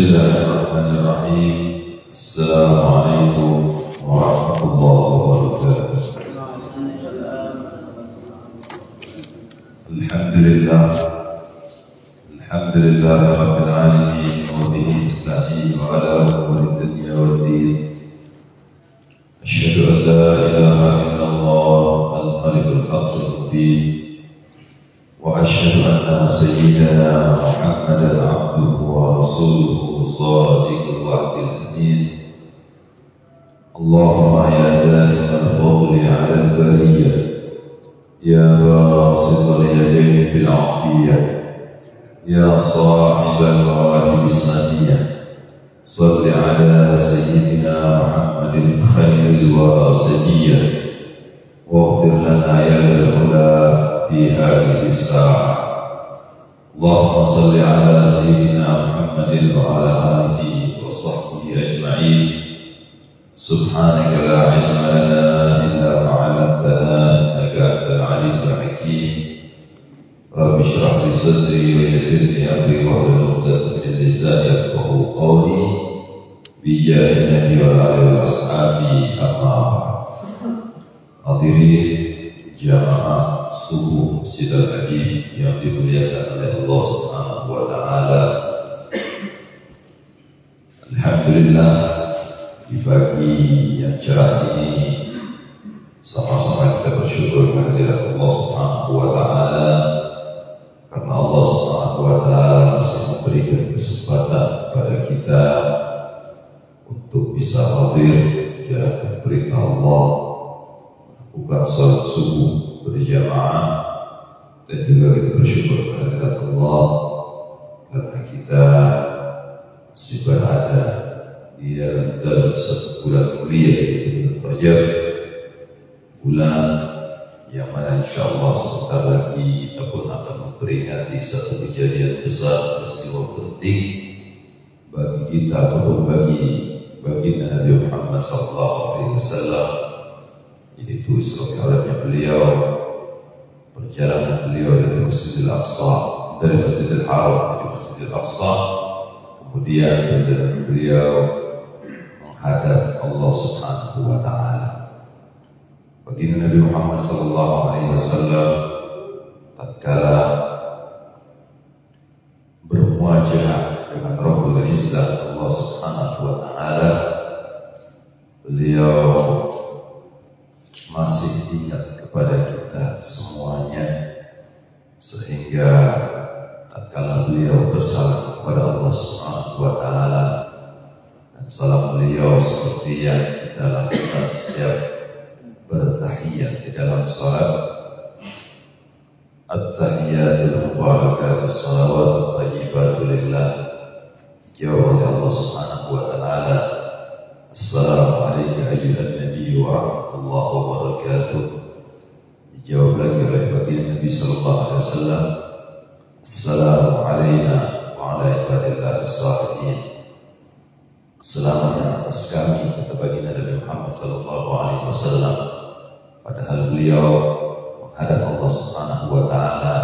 Bismillahirrahmanirrahim. Assalamualaikum warahmatullahi wabarakatuh. Alhamdulillah rabbil alamin wa bihi nasta'in wa ala umuri dunya waddin. Asyhadu an la ilaha illallah al-malikul haqqul mubin. وأشهد أن سيدنا محمدا عبده ورسوله صادق الوعد الأمين. اللهم يا دائم الفضل على البرية يا باسط اليدين في العطية يا صاحب المواهب السامية صل على سيدنا محمد خير الواسطية واغفر لنا يا ذا العلا في هذه الساعة. اللهم صل على سيدنا محمد وعلى آله وصحبه أجمعين. سبحانك لا علم لنا إلا ما علمتنا إنك أنت العليم الحكيم. رب اشرح لي صدري ويسر لي أمري واحلل عقدة من لساني يفقهوا قولي بجاه النبي وآله وأصحابه أما بعد. Hadirin jamaah subuh Masjid Al-Habib yang dimuliakan oleh Allah Subhanahu wa taala. Alhamdulillah, di pagi yang cerah ini sama-sama kita bersyukur kehadirat Allah Subhanahu wa taala karena Allah Subhanahu wa taala masih memberikan kesempatan kepada kita untuk bisa hadir menjalankan perintah Allah, bukan salat subuh berjamaah, dan juga kita bersyukur kehadirat Allah karena kita masih berada di dalam satu bulan mulia, yaitu bulan Rajab, bulan yang mana insyaAllah sebentar lagi kita pun akan memperingati satu kejadian besar, peristiwa penting bagi kita ataupun bagi baginda Nabi Muhammad SAW, yaitu Isra Mi'rajnya beliau, perjalanan beliau dari Masjidil Aqsa, dari Masjidil Haram menuju Masjidil Aqsa, kemudian perjalanan beliau menghadap Allah Subhanahu wa taala. Baginda Nabi Muhammad SAW tatkala bermuajah dengan Rabbul Izzah Allah Subhanahu wa taala, beliau masih ingat kepada kita semuanya, sehingga tatkala beliau bersalam kepada Allah Subhanahu wa taala, dan salam beliau seperti yang kita lakukan setiap bertahiyat di dalam salat, at-tahiyatul mubarakatus salawatut thayyibatu lillah, jawab oleh Allah Subhanahu wa taala, assalamualaikum ayyuhan nabi wa rahmatullahi wa barakatuh. Dijawab lagi oleh baginda Nabi sallallahu alaihi wasallam, assalamu alayna wa ala ibadillahi shalihin. Keselamatan atas kami, kata baginda Nabi Muhammad sallallahu alaihi wasallam, padahal beliau menghadap Allah Subhanahu wa taala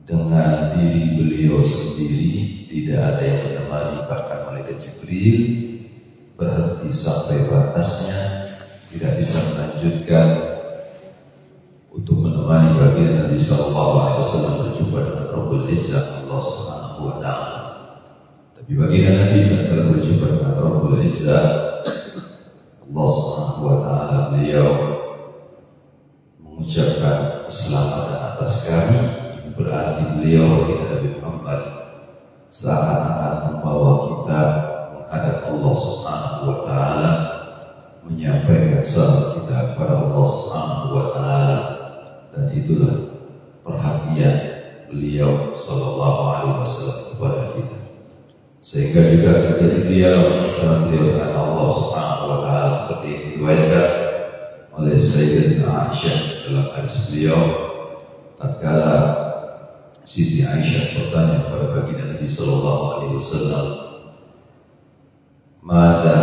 dengan diri beliau sendiri, tidak ada yang menemani, bahkan malaikat Jibril berhenti sampai batasnya, tidak bisa melanjutkan untuk menemani baginda Nabi sallallahu alaihi wasallam berjumpa dengan Rabbul Izzah Allah Subhanahu wa taala. Tapi baginda Nabi tatkala berjumpa dengan Rabbul Izzah Allah Subhanahu wa taala, beliau mengucapkan keselamatan atas kami, berarti beliau baginda Nabi Muhammad seakan-akan membawa kita menghadap Allah Subhanahu wa taala, menyampaikan salam kita kepada Allah Subhanahu wa taala, dan itulah perhatian beliau sallallahu alaihi wasallam kepada kita. Sehingga juga terjadi dialog antara beliau dengan Allah Subhanahu wa taala seperti yang diriwayatkan oleh Sayyidatina Aisyah dalam hadis beliau, tatkala Siti Aisyah bertanya kepada baginda Nabi sallallahu alaihi wasallam, "Mada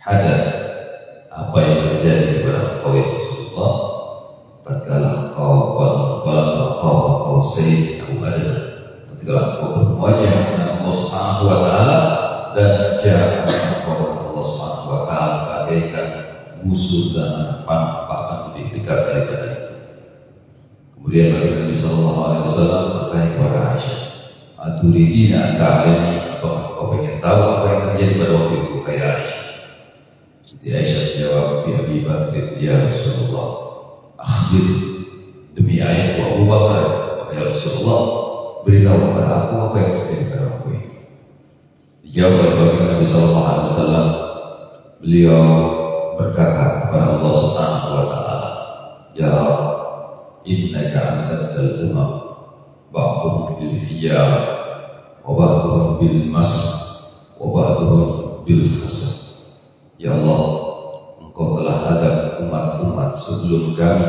hadath?" Apa yang terjadi kepada engkau ya Rasulullah tatkala engkau qala qausain au adna, ketika engkau berwajah dengan Allah Subhanahu wa taala dan jarak engkau dengan Allah Subhanahu wa taala bagaikan busur dan anak panah, bahkan lebih dekat daripada itu. Kemudian Nabi sallallahu alaihi wasallam bertanya kepada Aisyah, "Aturidina ta'alani, apakah kau ingin tahu apa yang terjadi pada waktu itu, hai Aisyah?" Siti Aisyah menjawab, "Bi Abi Bakr ya Rasulullah." Akhir demi ayah Abu Bakar, wahai Rasulullah, beritahu kepada aku apa yang terjadi pada waktu itu. Dijawab oleh Baginda Nabi sallallahu alaihi wasallam, beliau berkata kepada Allah Subhanahu wa taala, "Ya innaka antal umam ba'dhum bil hijab wa ba'dhum bil masah wa ba'dhum bil fasad." Ya Allah, engkau telah adab umat-umat sebelum kami,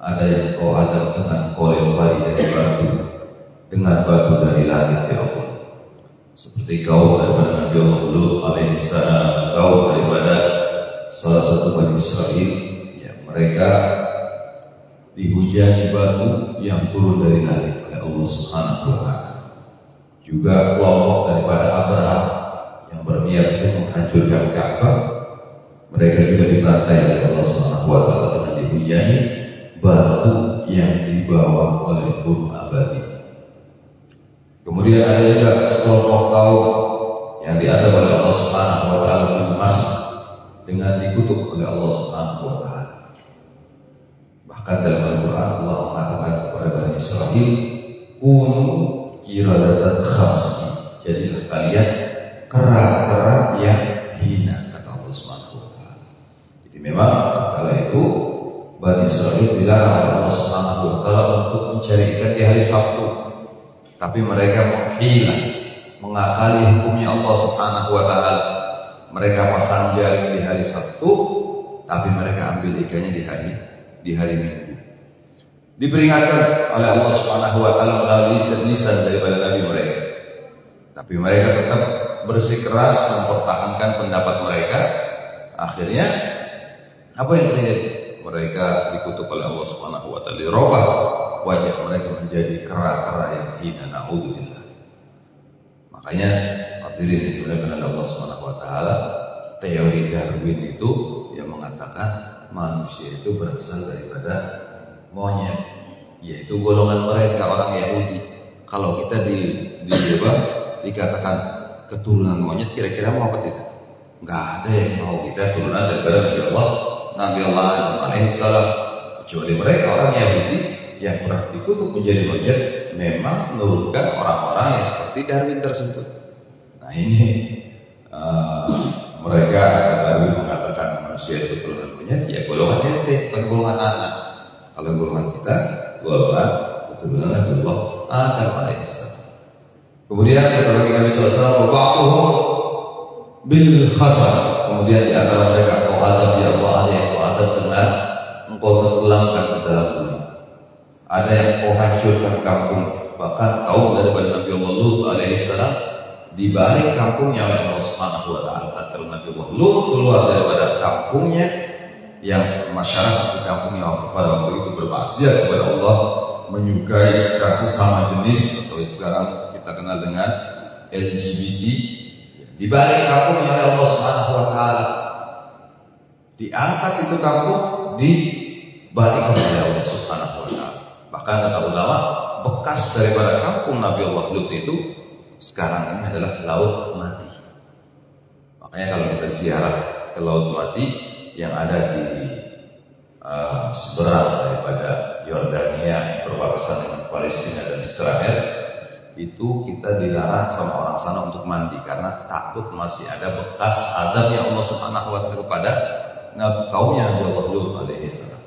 ada yang kau adab dengan kau lempari dari batu, dengan batu dari langit, ya Allah. Seperti kaum daripada Nabi Allah Lut alaihissalam, kaum daripada salah satu Bani Israel, ya, mereka dihujani batu yang turun dari langit oleh Allah Subhanahu wa taala. Juga kelompok daripada Abraham yang berniat untuk menghancurkan Ka'bah, mereka juga dibantai oleh Allah Subhanahu wa taala dengan dihujani batu yang dibawa oleh burung ababil. Kemudian ada juga sekelompok kaum yang diadab oleh Allah Subhanahu wa taala bil masah, dengan dikutuk oleh Allah Subhanahu wa taala. Bahkan dalam Al-Qur'an Allah mengatakan kepada Bani Israil, "Kunu qiradatan khasi'in." Jadilah kalian kera-kera yang hina, kata Allah Subhanahu wa taala. Jadi memang kala itu Bani Israil dilarang oleh Allah Subhanahu wa taala untuk mencari ikan di hari Sabtu. Tapi mereka menghina, mengakali hukumnya Allah Subhanahu wa taala. Mereka pasang jaring di hari Sabtu, tapi mereka ambil ikannya di hari Minggu. Diperingatkan oleh Allah Subhanahu wa taala melalui lisan daripada nabi mereka. Tapi mereka tetap bersikeras mempertahankan pendapat mereka. Akhirnya apa yang terjadi? Mereka dikutuk oleh Allah Subhanahu wa taala, dirubah wajah mereka menjadi kera-kera yang hina, naudzubillah. Makanya hadirin dimuliakan oleh Allah Subhanahu wa taala, teori Darwin itu yang mengatakan manusia itu berasal daripada monyet, yaitu golongan mereka orang Yahudi. Kalau kita dikatakan keturunan monyet, kira-kira mau apa tidak? Enggak ada yang mau kita turunan daripada Nabi Allah Adam alaihissalam, kecuali mereka orang Yahudi yang pernah dikutuk menjadi monyet, memang menurunkan orang-orang yang seperti Darwin tersebut. Nah ini mereka Darwin mengatakan manusia itu keturunan monyet, ya golongan ente, bukan golongan anak. Kalau golongan kita, golongan keturunan Nabi Allah Adam alaihissalam. Kemudian kata Nabi SAW, "Ba'duhum bil khasar." Kemudian di antara mereka kau adab, ya Allah, ada yang kau adab dengan engkau tenggelamkan ke dalam bumi. Ada yang kau hancurkan kampung. Bahkan kaum daripada Nabi Allah Lut alaihissalam dibalik kampungnya oleh Allah Subhanahu wa taala. Kalau Nabi Allah Lut keluar daripada kampungnya, yang masyarakat di kampungnya pada waktu itu bermaksiat kepada Allah, menyukai kasih sama jenis atau sekarang kita kenal dengan LGBT, dibalik kampungnya oleh Allah Subhanahu wa taala. Diangkat itu kampung, dibalik oleh Allah Subhanahu wa taala. Bahkan kata ulama, bekas daripada kampung Nabi Allah Lut itu sekarang ini adalah laut mati. Makanya kalau kita ziarah ke laut mati yang ada di seberang daripada Yordania berbatasan dengan Palestina dan Israel, itu kita dilarang sama orang sana untuk mandi karena takut masih ada bekas azabnya Allah Subhanahu wa taala kepada kaumnya Nabi Allah Lut alaihissalam.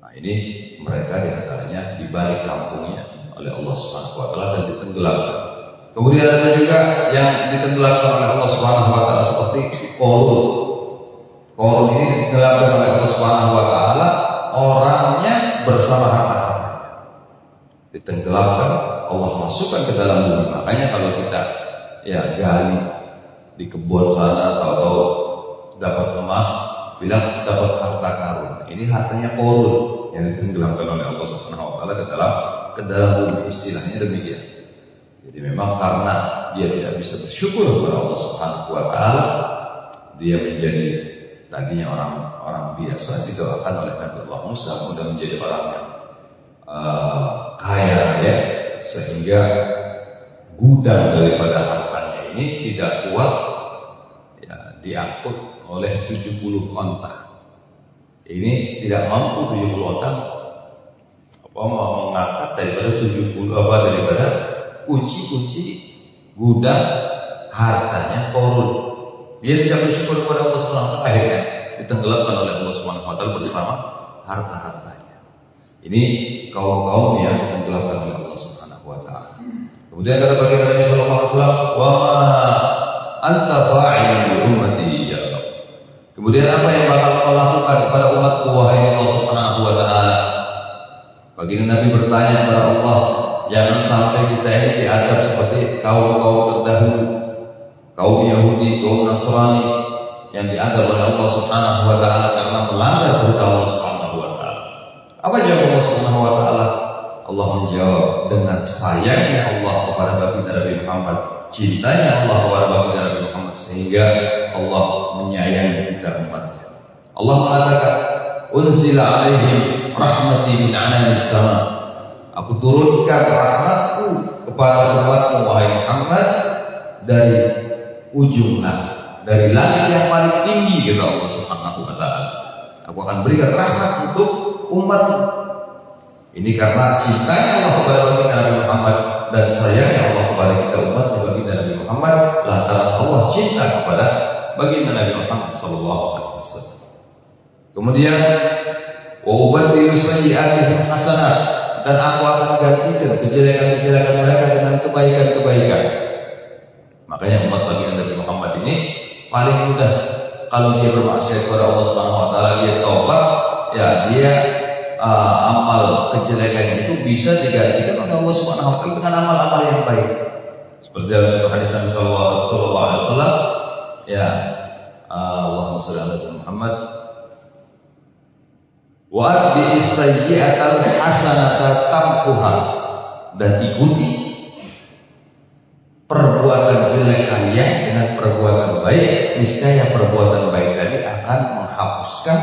Nah ini mereka diantaranya dibalik kampungnya oleh Allah Subhanahu wa taala dan ditenggelamkan. Kemudian ada juga yang ditenggelamkan oleh Allah Subhanahu wa taala seperti Qarun. Qarun ini ditenggelamkan oleh Allah Subhanahu wa taala, orangnya bersama harta-hartanya. Ditenggelamkan, Allah masukkan ke dalam bumi. Makanya kalau kita gali di kebun sana, tahu-tahu dapat emas, bilang dapat harta karun. Ini hartanya Qarun yang ditenggelamkan oleh Allah Subhanahu wa taala ke dalam bumi, istilahnya demikian. Jadi memang karena dia tidak bisa bersyukur kepada Allah Subhanahu wa taala, dia menjadi tadinya orang biasa didoakan oleh Nabi Allah Musa mudah menjadi orang yang kaya ya, sehingga gudang daripada hartanya ini tidak kuat ya diangkut oleh 70 onta. Ini tidak mampu 70 onta mengangkat daripada 70 daripada kunci-kunci gudang hartanya Qarun. Dia tidak bersyukur kepada Allah Subhanahu wa taala, akhirnya ditenggelamkan oleh Allah Subhanahu wa taala bersama harta-hartanya. Ini kaum-kaum yang ditenggelamkan oleh Allah Subhanahu wa taala. Kemudian kata baginda Nabi sallallahu alaihi wasallam, "Wa ma anta fa'ilun bi ummati ya Rabb." Kemudian apa yang bakal kau lakukan kepada umatku wahai Allah Subhanahu wa taala? Baginda Nabi bertanya kepada Allah, jangan sampai kita ini diadab seperti kaum-kaum terdahulu, kaum Yahudi, kaum Nasrani yang diadab oleh Allah Subhanahu wa taala karena melanggar perintah Allah Subhanahu wa taala. Apa jawab Allah Subhanahu wa taala? Allah menjawab dengan sayangnya Allah kepada baginda Nabi Muhammad, cintanya Allah kepada baginda Nabi Muhammad, sehingga Allah menyayangi kita umatnya. Allah mengatakan, "Unzila alaihim rahmati min 'alamis sama." Aku turunkan rahmatku kepada umatmu wahai Muhammad dari ujung langit, dari langit yang paling tinggi, kata Allah Subhanahu wa taala. Aku akan berikan rahmat untuk umatmu. Ini karena cintanya Allah kepada baginda Nabi Muhammad dan sayangnya Allah kepada kita umatnya baginda Nabi Muhammad, lantaran Allah cinta kepada baginda Nabi Muhammad sallallahu alaihi wasallam. Kemudian wa ubaddilu sayyi'atihim hasanat, dan aku akan gantikan kejelekan-kejelekan mereka dengan kebaikan-kebaikan. Makanya umat baginda Nabi Muhammad ini paling mudah kalau dia bermaksiat kepada Allah Subhanahu wa taala, dia taubat, ya dia amal kejelekan itu bisa digantikan oleh Allah Subhanahu wa taala dengan amal-amal yang baik. Seperti dalam satu hadis Nabi sallallahu alaihi wasallam, ya Allahumma shalli ala Muhammad, wa atbi'is sayyi'atal hasanata tamhuha, dan ikuti perbuatan jelek kalian dengan perbuatan baik, niscaya perbuatan baik tadi akan menghapuskan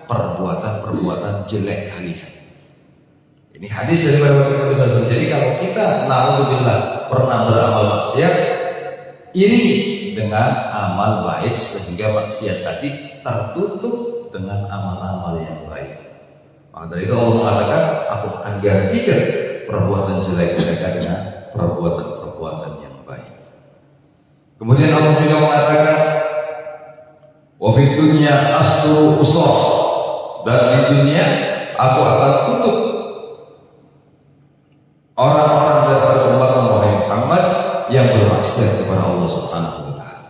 perbuatan-perbuatan jelek kalian. Ini hadis dari Nabi SAW. Jadi kalau kita na'udzubillah pernah beramal maksiat, iringi dengan amal baik sehingga maksiat tadi tertutup dengan amal-amal yang baik. Maka dari itu Allah mengatakan, aku akan gantikan perbuatan jelek mereka dengan perbuatan-perbuatan yang baik. Kemudian Allah juga mengatakan, wa fid dunya asturu usra, dan di dunia aku akan tutup orang-orang daripada umat Muhammad yang bermaksiat kepada Allah Subhanahu wa taala.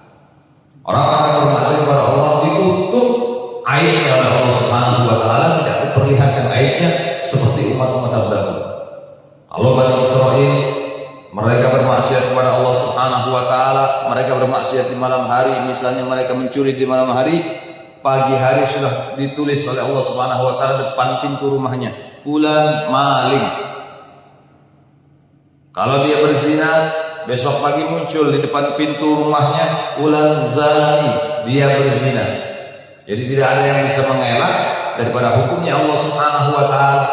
Orang-orang yang bermaksiat kepada Allah ditutup aibnya oleh Allah Subhanahu wa taala, tidak diperlihatkan aibnya seperti umat-umat terdahulu. Kalau Bani Israil mereka bermaksiat kepada Allah Subhanahu wa taala, mereka bermaksiat di malam hari, misalnya mereka mencuri di malam hari, pagi hari sudah ditulis oleh Allah Subhanahu wa taala depan pintu rumahnya, fulan maling. Kalau dia berzina, besok pagi muncul di depan pintu rumahnya, fulan zani, dia berzina. Jadi tidak ada yang bisa mengelak daripada hukumnya Allah Subhanahu wa taala.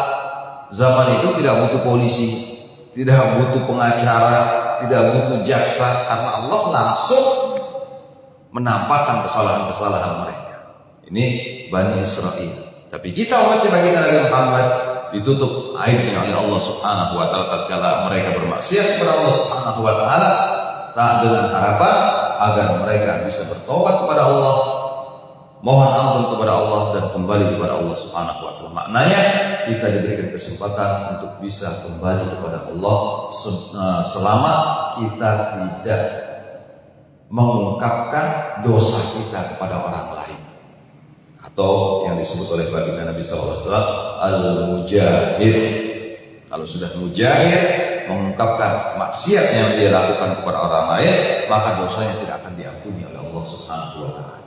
Zaman itu tidak butuh polisi, tidak butuh pengacara, tidak butuh jaksa, karena Allah langsung menampakkan kesalahan-kesalahan mereka. Ini Bani Israil. Tapi kita umatnya baginda Nabi Muhammad ditutup aibnya oleh Allah Subhanahu wa taala tatkala mereka bermaksiat kepada Allah Subhanahu wa taala, tak dengan harapan agar mereka bisa bertobat kepada Allah, mohon ampun kepada Allah, dan kembali kepada Allah Subhanahu wa taala. Maknanya kita diberikan kesempatan untuk bisa kembali kepada Allah selama kita tidak mengungkapkan dosa kita kepada orang lain, atau yang disebut oleh baginda Nabi sallallahu alaihi wasallam al-mujahir. Kalau sudah mujahir, mengungkapkan maksiat yang dia lakukan kepada orang lain, maka dosanya tidak akan diampuni oleh Allah Subhanahu wa taala.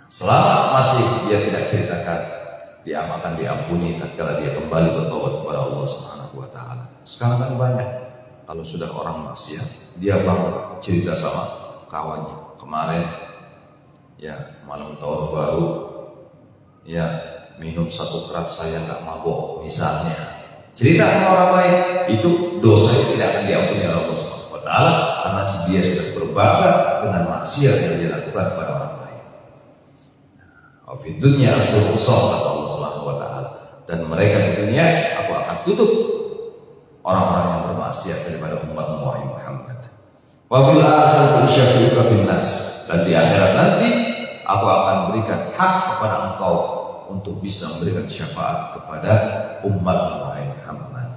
Selama masih dia tidak ceritakan, dia akan diampuni tatkala dia kembali bertobat kepada Allah Subhanahu wa taala. Sekarang kan banyak kalau sudah orang maksiat, dia bangga cerita sama kawannya. Kemarin ya malam tahun baru ya minum 1 kerat saya nggak mabok misalnya. Cerita sama orang lain, itu dosa yang tidak akan diampuni oleh Allah Subhanahu wa taala karena dia sudah berbangga dengan maksiat yang dia lakukan pada orang lain. Wa fid dunya asrul kata Allah Subhanahu wa taala, dan mereka di dunia aku akan tutup orang-orang yang bermaksiat daripada umat Muhammad. Wa fil akhirati usyafi'uka fin nas, dan di akhirat nanti aku akan berikan hak kepada engkau untuk bisa memberikan syafaat kepada umat Muhammad.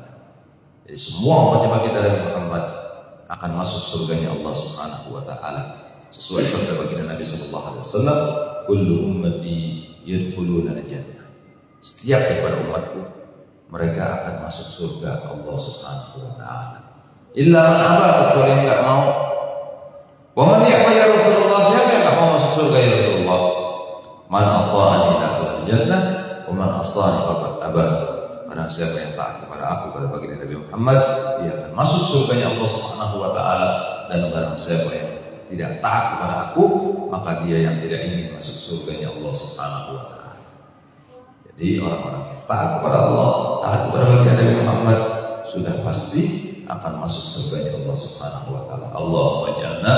Jadi semua umatnya baginda Nabi Muhammad akan masuk surganya Allah Subhanahu wa taala. Sesuai sabda baginda Nabi sallallahu alaihi wasallam, kullu ummati yadkhuluna al-jannah. Setiap daripada umatku mereka akan masuk surga Allah Subhanahu wa taala. Illa man aba, kecuali yang enggak mau. Wa man ya'ba ya Rasulullah, siapa yang enggak mau masuk surga ya Rasulullah? Man ata'ani dakhala al-jannah wa man asani faqad aba. Barang siapa yang taat kepada aku, pada baginda Nabi Muhammad, dia akan masuk surganya Allah Subhanahu wa taala, dan barang siapa yang tidak taat kepada aku, maka dia yang tidak ingin masuk surganya Allah Subhanahu wa taala. Jadi orang-orang yang taat kepada Allah, taat kepada baginda Nabi Muhammad, sudah pasti akan masuk surganya Allah Subhanahu wa taala. Allahumma ja'alna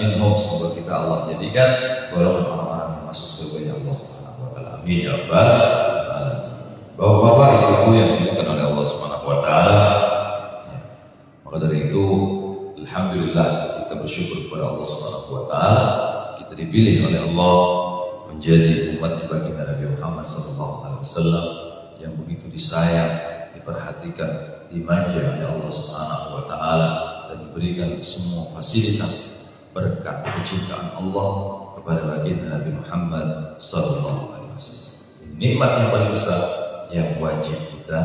minhum, semoga kita Allah jadikan golongan orang-orang yang masuk surganya Allah Subhanahu wa taala. Amin ya rabbal alamin. Bapak-bapak, ibu-ibu yang dimuliakan oleh Allah Subhanahu wa taala. Maka dari itu, alhamdulillah kita bersyukur kepada Allah Subhanahu wa taala, kita dipilih oleh Allah menjadi umat baginda Nabi Muhammad sallallahu alaihi wasallam yang begitu disayang, diperhatikan, dimanja oleh Allah Subhanahu wa taala, dan diberikan semua fasilitas berkat kecintaan Allah kepada baginda Nabi Muhammad sallallahu alaihi wasallam. Nikmat yang paling besar yang wajib kita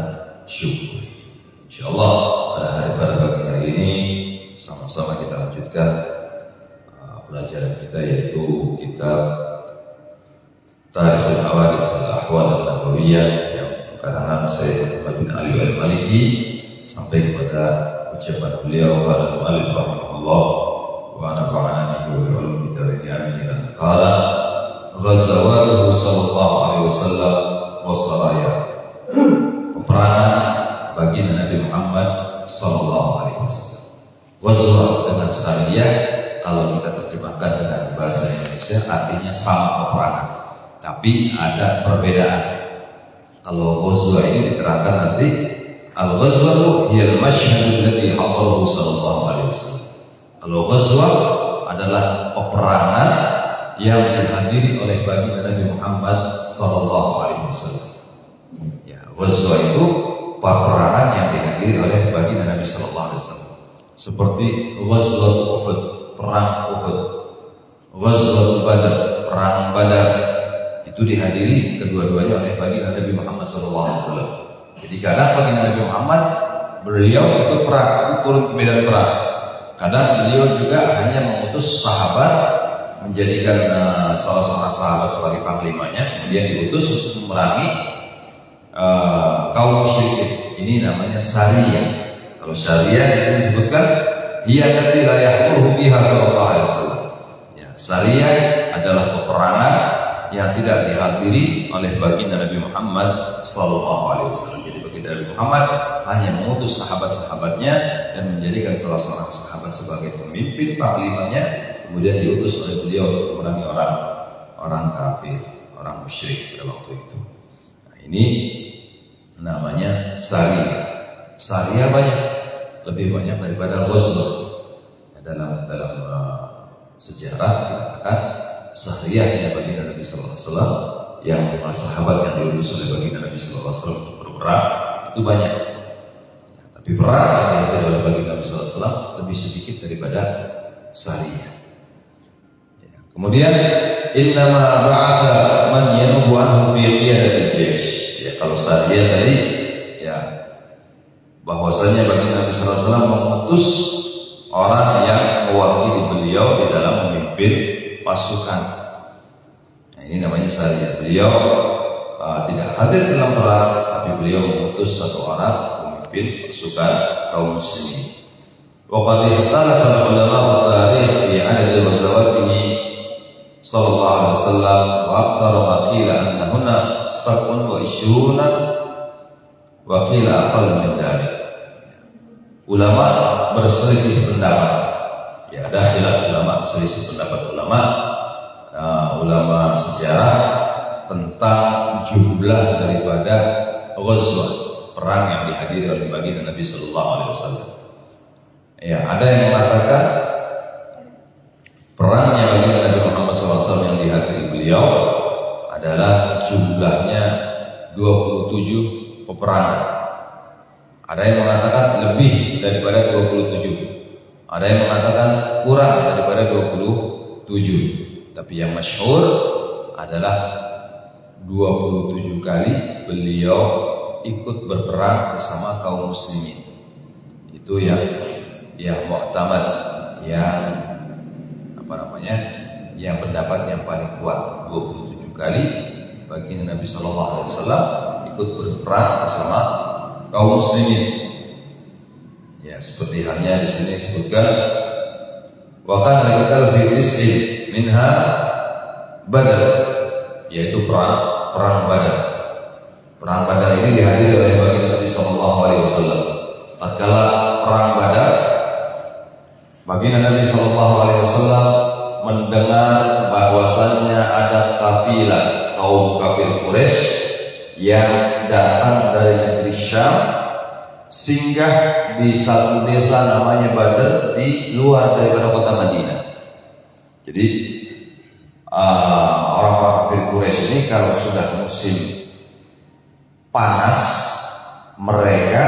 syukuri. Insyaallah pada pagi hari ini sama-sama kita lanjutkan pelajaran kita, yaitu kitab Tarikhul Hawadits wal Ahwal an-Nabawiyah yang karangan Syekh Muhammad bin Ali al-Maliki, sampai kepada ucapan beliau qala al-mu'allif rahimahullah wa nafa'ana bihi wa bi ulumi tarihi amin dan qala ghazawatuhu sallallahu alaihi wasallam wa saraya, peperangan baginda Nabi Muhammad sallallahu alaihi wasallam. Ghazwa dengan sariyah, kalau kita terjemahkan dengan bahasa Indonesia artinya sama peperangan, tapi ada perbedaan. Kalau ghazwa ini diterangkan nanti, al-ghazwatu hiya al-mashhad alladhi hadarahu sallallahu alaihi wasallam. Kalau ghazwa adalah peperangan yang dihadiri oleh baginda Nabi Muhammad sallallahu alaihi wasallam. Ya, ghazwa itu peperangan yang dihadiri oleh baginda Nabi sallallahu alaihi wasallam. Seperti ghazwat Uhud, perang Uhud, ghazwat Badar, perang Badar, itu dihadiri kedua-duanya oleh baginda Nabi Muhammad sallallahu alaihi wasallam. Jadi kadang baginda Nabi Muhammad beliau ikut perang, turun ke medan perang. Kadang beliau juga hanya mengutus sahabat, menjadikan salah seorang sahabat sebagai panglimanya, kemudian diutus untuk memerangi kaum musyrikin. Ini namanya sariyah. Kalau syariah di sini disebutkan hiya allati la yahduruhu biha sallallahu alaihi wasallam. Ya, syariah adalah peperangan yang tidak dihadiri oleh baginda Nabi Muhammad sallallahu alaihi wasallam. Jadi baginda Nabi Muhammad hanya mengutus sahabat-sahabatnya dan menjadikan salah seorang sahabat sebagai pemimpin panglimanya, kemudian diutus oleh beliau untuk memerangi orang kafir, orang musyrik pada waktu itu. Nah, ini namanya syariah. Syariah banyak, lebih banyak daripada ghazwa. Dalam sejarah dikatakan syariahnya baginda Nabi sallallahu alaihi wasallam, yang para sahabat yang diutus oleh baginda Nabi sallallahu alaihi wasallam untuk berperang itu banyak. Ya, tapi perang yang dihadiri oleh baginda Nabi sallallahu alaihi wasallam lebih sedikit daripada syariah. Ya, kemudian innama ba'atha man yanubu anhu fi qiyadatil jaysh. Ya, kalau syariah tadi ya bahwasanya baginda Nabi sallallahu alaihi wasallam mengutus orang yang mewakili beliau di dalam memimpin pasukan. Nah, ini namanya syariah. Beliau tidak hadir dalam perang, tapi beliau mengutus satu orang pemimpin pasukan kaum muslimin. Wa qad ikhtalafa ulama tarikh fi 'adad ghazawatihi sallallahu alaihi wasallam wa akthar ma qila anna huna 27 wa qila aqall min dhalik. Ulama berselisih pendapat. Ya, ada khilaf ulama, selisih pendapat ulama sejarah tentang jumlah daripada ghazwah, perang yang dihadiri oleh baginda Nabi sallallahu alaihi wasallam. Ya, ada yang mengatakan perangnya baginda Nabi Muhammad SAW yang dihadiri beliau adalah jumlahnya 27 peperangan. Ada yang mengatakan lebih daripada 27. Ada yang mengatakan kurang daripada 27. Tapi yang masyhur adalah 27 kali beliau ikut berperang bersama kaum muslimin. Itu yang mu'tamad, yang pendapat yang paling kuat. 27 kali baginda Nabi sallallahu alaihi wasallam ikut berperang bersama kaum muslimin. Ya, seperti halnya di sini disebutkan wa kana al-qital fi tis'in minha Badar, yaitu perang Badar. Perang Badar ini dihadiri oleh baginda Nabi sallallahu alaihi wasallam. Tatkala perang Badar, baginda Nabi sallallahu alaihi wasallam mendengar bahwasannya ada kafilah kaum kafir Quraisy yang datang dari negeri Syam singgah di satu desa namanya Badar di luar daripada kota Madinah. Jadi orang-orang kafir Quraisy ini kalau sudah musim panas mereka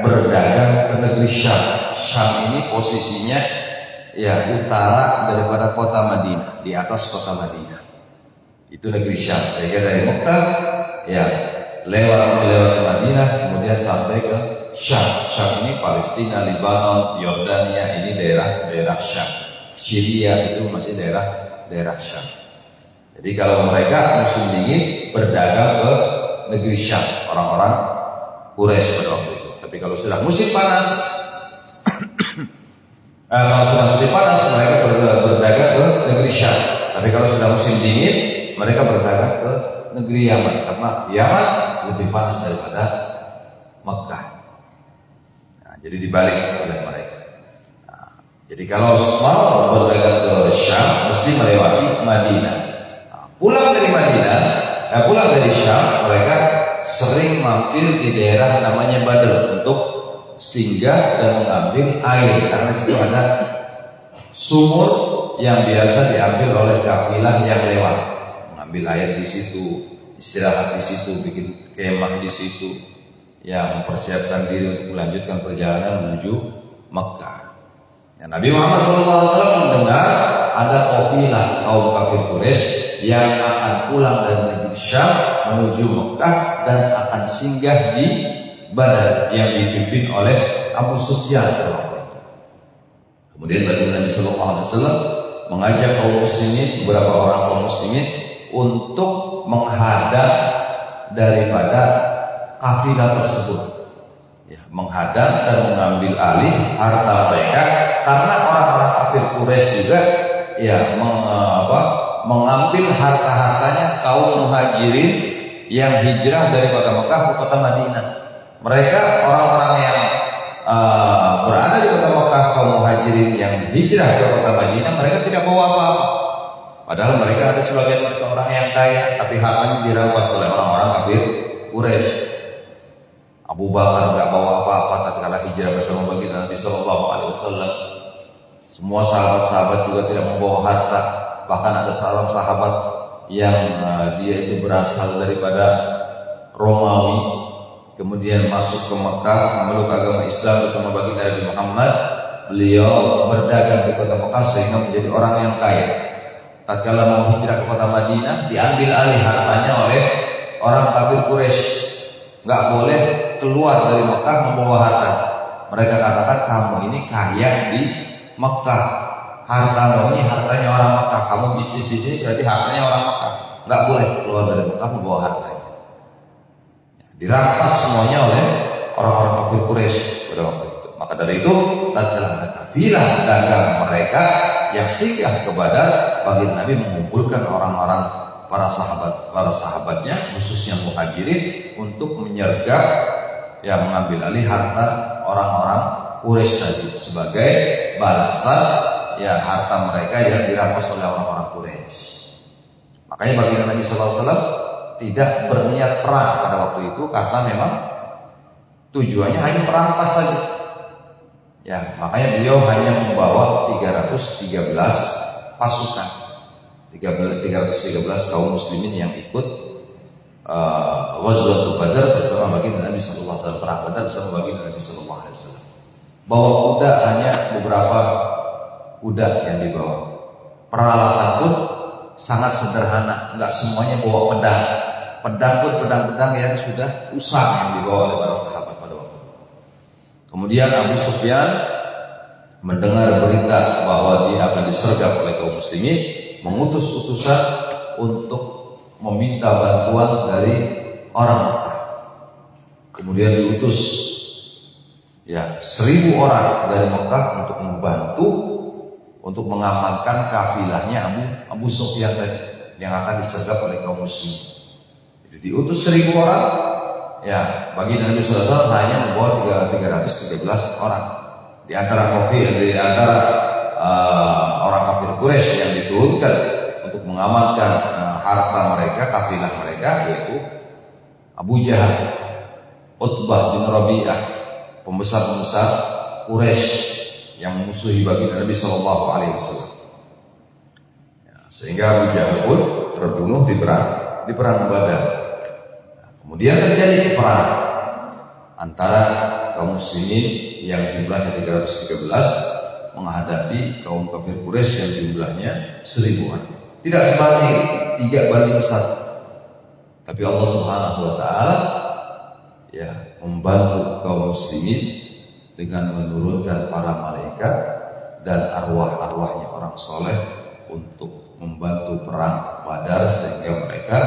berdagang ke negeri Syam. Syam ini posisinya utara daripada kota Madinah, di atas kota Madinah. Itu negeri Syam. Sehingga dari Mekah melewati Madinah, kemudian sampai ke Syam. Syam ini Palestina, Lebanon, Yordania, ini daerah Syam. Syria itu masih daerah Syam. Jadi kalau mereka musim dingin berdagang ke negeri Syam, orang-orang Quraisy pada waktu itu. Tapi kalau sudah musim panas, mereka berdagang ke negeri Syam. Tapi kalau sudah musim dingin, mereka berdagang ke negeri Yaman, karena Yaman lebih panas daripada Mekah. Nah, jadi dibalik oleh mereka. Nah, jadi kalau mau berdagang ke Syam, mesti melewati Madinah. Nah, pulang dari Syam, mereka sering mampir di daerah namanya Badr untuk singgah dan mengambil air, karena situ ada sumur yang biasa diambil oleh kafilah yang lewat, mengambil air di situ, istirahat di situ, bikin kemah di situ, yang mempersiapkan diri untuk melanjutkan perjalanan menuju Mekah. Ya, Nabi Muhammad SAW mendengar ada kafilah kaum kafir Quraisy yang akan pulang dari negeri Syam menuju Mekah dan akan singgah di Badar yang dipimpin oleh Abu Sufyan pada waktu itu. Kemudian baginda Nabi sallallahu alaihi wasallam mengajak kaum muslimin, beberapa orang kaum muslimin untuk menghadang daripada kafilah tersebut. Ya, menghadang dan mengambil alih harta mereka, karena orang-orang kafir Quraisy juga mengambil harta-hartanya kaum muhajirin yang hijrah dari kota Mekah ke kota Madinah. Mereka orang-orang yang berada di kota Mekah, kaum muhajirin yang hijrah ke kota Madinah, mereka tidak bawa apa-apa. Padahal mereka ada sebagian mereka orang yang kaya, tapi hartanya dirampas oleh orang-orang kafir Quraisy. Abu Bakar nggak bawa apa-apa tatkala hijrah bersama baginda Nabi Sallallahu Alaihi Wasallam. Semua sahabat-sahabat juga tidak membawa harta. Bahkan ada seorang sahabat yang dia itu berasal daripada Romawi, kemudian masuk ke Mekah, memeluk agama Islam bersama baginda Nabi Muhammad. Beliau berdagang di kota Mekah sehingga menjadi orang yang kaya. Tatkala mau hijrah ke kota Madinah, diambil alih hartanya oleh orang kafir Quraisy. Nggak boleh keluar dari Mekah membawa harta. Mereka katakan, kamu ini kaya di Mekah, hartamu ini hartanya orang Mekah, kamu bisnis di sini berarti hartanya orang Mekah. Nggak boleh keluar dari Mekah membawa hartanya. Dirampas semuanya oleh orang-orang kafir Quraisy pada waktu itu. Maka dari itu, tatkala ada kafilah dagang mereka yang singgah ke Badar, baginda Nabi mengumpulkan orang-orang para sahabatnya, khususnya Muhajirin, untuk menyergap, ya, mengambil alih harta orang-orang Quraisy tadi sebagai balasan, ya, harta mereka yang dirampas oleh orang-orang Quraisy. Makanya baginda Nabi SAW tidak berniat perang pada waktu itu karena memang tujuannya hanya merampas saja. Ya, makanya beliau hanya membawa 313 pasukan, 313 kaum muslimin yang ikut Ghazwatul Badar bersama baginda Nabi sallallahu alaihi wasallam, perang Badar bersama baginda Nabi sallallahu alaihi wasallam. Bawa kuda hanya beberapa kuda yang dibawa. Peralatan pun sangat sederhana, enggak semuanya bawa pedang. Pedang pun pedang-pedang yang sudah usang yang dibawa oleh para sahabat pada waktu itu. Kemudian Abu Sufyan mendengar berita bahwa dia akan disergap oleh kaum muslimin, mengutus utusan untuk meminta bantuan dari orang Mekah. Kemudian diutus, ya, 1000 orang dari Mekah untuk membantu untuk mengamankan kafilahnya Abu Sufyan tadi yang akan disergap oleh kaum muslimin. Jadi diutus 1000 orang, ya, baginda Nabi SAW hanya membawa 313 orang. Di antara orang kafir Quraisy yang diturunkan untuk mengamankan harta mereka, kafilah mereka, yaitu Abu Jahal, Utbah bin Rabi'ah, pembesar-pembesar Quraisy yang memusuhi baginda Nabi Shallallahu Alaihi Wasallam. Ya, sehingga Abu Jahal pun terbunuh di perang Badar. Nah, kemudian terjadi peperangan antara kaum muslimin yang jumlahnya 313 menghadapi kaum kafir Quraisy yang jumlahnya 1000-an. Tidak sebanding 3-1. Tapi Allah Subhanahu wa taala, ya, membantu kaum muslimin dengan menurunkan para malaikat dan arwah-arwahnya orang soleh untuk membantu perang Badar, sehingga mereka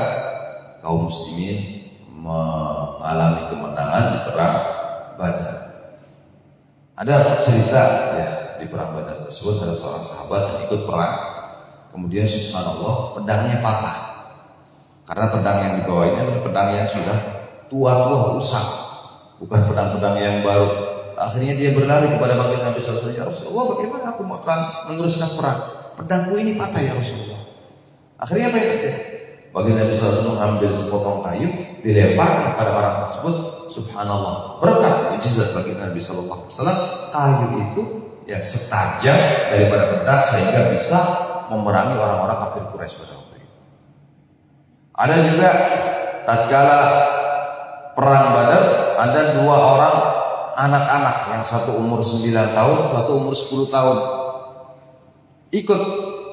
kaum muslimin mengalami kemenangan di perang Badar. Ada cerita, ya, di perang Badar tersebut ada seorang sahabat yang ikut perang. Kemudian subhanallah pedangnya patah. Karena pedang yang dibawa ini adalah pedang yang sudah tua-tua, rusak, bukan pedang-pedang yang baru. Akhirnya dia berlari kepada baginda Nabi SAW. Ya Rasulullah, bagaimana aku akan meneruskan perang? Pedangku ini patah ya Rasulullah. Akhirnya apa yang terjadi? Baginda Nabi SAW mengambil sepotong kayu, dilemparkan kepada orang tersebut. Subhanallah, berkat mukjizat baginda Nabi SAW, kayu itu, ya, setajam daripada pedang sehingga bisa memerangi orang-orang kafir Quraisy pada waktu itu. Ada juga tatkala perang Badar, ada 2 orang anak-anak, yang satu umur 9 tahun, satu umur 10 tahun, ikut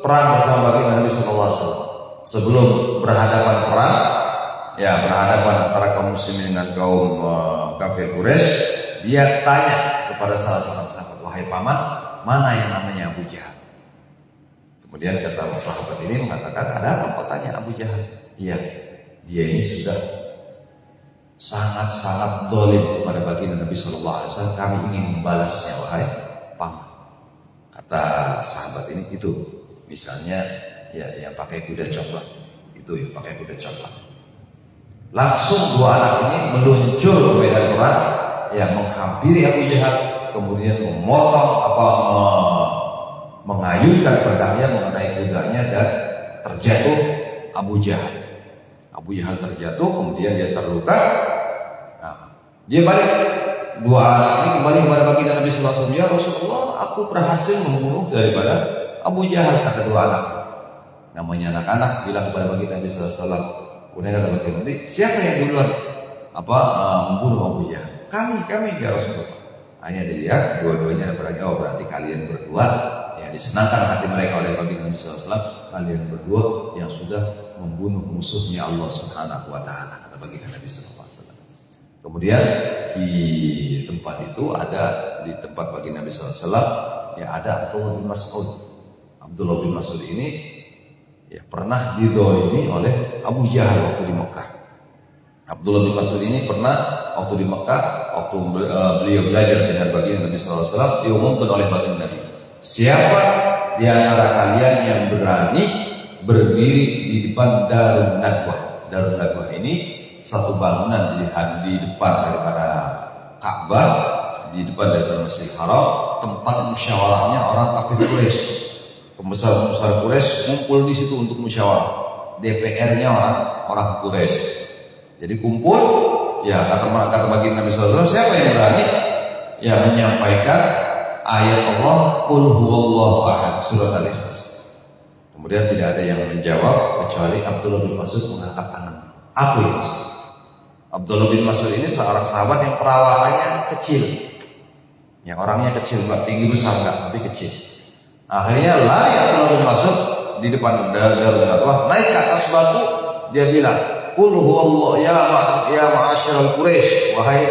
perang bersama baginda Nabi SAW. Sebelum berhadapan perang, ya, berhadapan antara kaum muslimin dengan kaum kafir Quraisy, dia tanya kepada salah seorang sahabat, wahai paman, mana yang namanya Abu Jahal? Kemudian kata sahabat ini mengatakan, ada apa kau tanya Abu Jahal? Iya, dia ini sudah sangat-sangat zalim kepada baginda Nabi Sallallahu Alaihi Wasallam. Kami ingin membalasnya, wahai paman. Kata sahabat ini, itu misalnya, ya, yang pakai kuda coklat, itu yang pakai kuda coklat. Langsung 2 anak ini meluncur ke medan perang, ya, menghampiri Abu Jahal, kemudian mengayunkan pedangnya mengenai kudanya dan terjatuh Abu Jahal. Abu Jahal terjatuh, kemudian dia terluka. Nah, dia balik, 2 anak ini kembali kepada baginda Nabi SAW. Ya Rasulullah, aku berhasil membunuh daripada Abu Jahal, kata 2 anak. Namanya anak-anak bilang kepada baginda Nabi SAW. Kemudian kata baginda Nabi, siapa yang duluan membunuh Abu Jahal? Kami ya Rasulullah. Hanya dilihat dua-duanya berarti kalian berdua, ya, disenangkan hati mereka oleh baginda Nabi SAW. Kalian berdua yang sudah membunuh musuhnya Allah Subhanahu wa taala, kata baginda Nabi SAW. Kemudian di tempat itu di tempat baginda Nabi SAW, ya, ada Abdullah bin Mas'ud. Abdullah bin Mas'ud ini, ya, pernah dizalimi oleh Abu Jahal waktu di Mekah. Abdullah bin Mas'ud ini pernah waktu di Mekah, waktu beliau belajar dengan baginda Nabi SAW, diumumkan oleh baginda Nabi, siapa di antara kalian yang berani berdiri di depan Darun Nadwah. Darun Nadwah ini satu bangunan di depan daripada Ka'bah, di depan daripada Masjidil Haram, tempat musyawarahnya orang kafir Quraisy. Pembesar-pembesar Quraisy kumpul di situ untuk musyawarah. DPR-nya orang Quraisy. Jadi kumpul, ya kata baginda Nabi SAW, siapa yang berani ya menyampaikan ayat Allah Qul huwallahu ahad, surat Al-Ikhlas. Kemudian tidak ada yang menjawab kecuali Abdullah bin Mas'ud mengangkat tangan. Aku ya Mas'ud. Abdullah bin Mas'ud ini seorang sahabat yang perawakannya kecil. Ya orangnya kecil, enggak tinggi besar enggak, tapi kecil. Akhirnya lari Abdullah bin Mas'ud di depan Darun Nadwah, naik ke atas batu, dia bilang, Qul huwallahu ya ma'asyiral Quraisy, wahai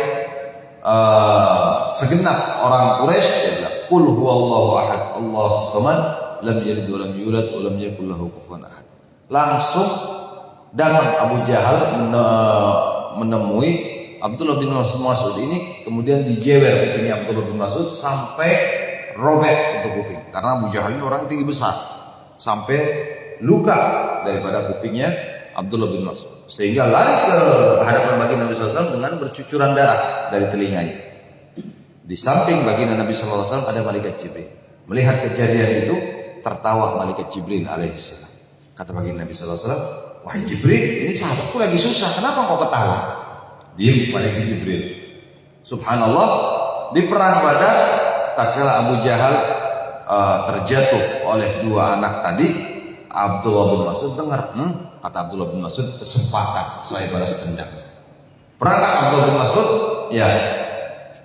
segenap orang Quraisy, dia bilang, Qul huwallahu ahad, Allahus samad, lam yalid wa lam yulad wa lam yakul lahu kufuwan ahad. Langsung datang Abu Jahal menemui Abdullah bin Mas'ud ini, kemudian dijewer kupingnya Abdullah bin Mas'ud sampai robek itu kuping. Karena Abu Jahal ini orang tinggi besar, sampai luka daripada kupingnya Abdullah bin Mas'ud, sehingga lari ke hadapan baginda Nabi SAW dengan bercucuran darah dari telinganya. Di samping baginda Nabi SAW ada malaikat Jibril. Melihat kejadian itu, tertawa malaikat Jibril alaihissalam. Kata baginda Nabi SAW, wahai Jibril, ini sahabatku lagi susah, kenapa kau ketawa? Diam malaikat Jibril. Subhanallah, di perang Badar, tatkala Abu Jahal terjatuh oleh dua anak tadi, Abdullah bin Mas'ud dengar, kata Abdullah bin Mas'ud, kesempatan saya balas dendam. Perangkat Abdullah bin Mas'ud, ya,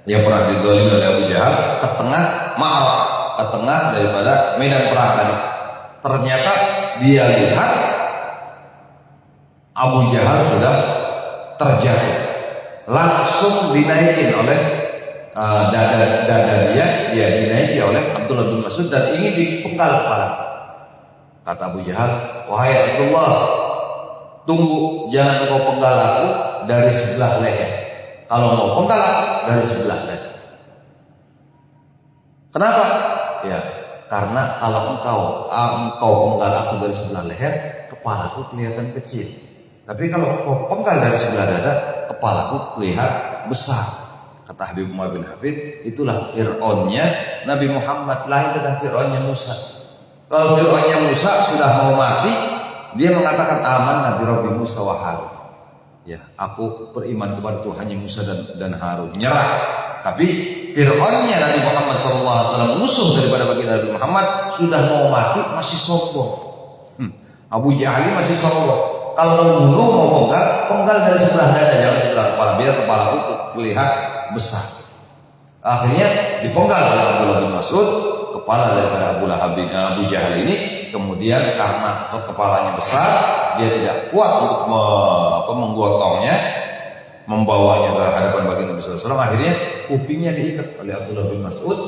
dia pernah dizalimi oleh Abu Jahal ke tengah ma'arakah, ke tengah daripada medan perang tadi. Ternyata dia lihat Abu Jahal sudah terjatuh, langsung dinaikin oleh dada dia dinaiki oleh Abdullah bin Mas'ud dan ingin dipenggal kepala. Kata Abu Jahal, wahai Abdullah, tunggu, jangan engkau penggal aku dari sebelah leher. Kalau mau penggal aku dari sebelah dada. Kenapa? Ya, karena kalau engkau penggal aku dari sebelah leher, kepalaku kelihatan kecil. Tapi kalau engkau penggal dari sebelah dada, kepalaku terlihat besar. Kata Habib Umar bin Hafid, itulah Fir'aunnya Nabi Muhammad, lain dengan Fir'aunnya Musa. Kalau Fir'aunnya Musa sudah mau mati, dia mengatakan aman Nabi Rabbi Musa wa Harun. Ya, aku beriman kepada Tuhannya Musa dan Harun. Nyerah. Tapi Fir'aunnya Nabi Muhammad SAW, musuh daripada baginda Nabi Muhammad, sudah mau mati masih sombong. Abu Jahal masih sombong. Kalau mau bunuh, mau penggal dari sebelah dada, jangan sebelah kepala, biar kepalaku terlihat besar. Akhirnya dipenggal oleh Abdullah bin Mas'ud kepala daripada Abu Jahal ini. Kemudian karena kepalanya besar, dia tidak kuat untuk menggotongnya, membawanya ke hadapan baginda Nabi SAW. Akhirnya kupingnya diikat oleh Abdullah bin Mas'ud,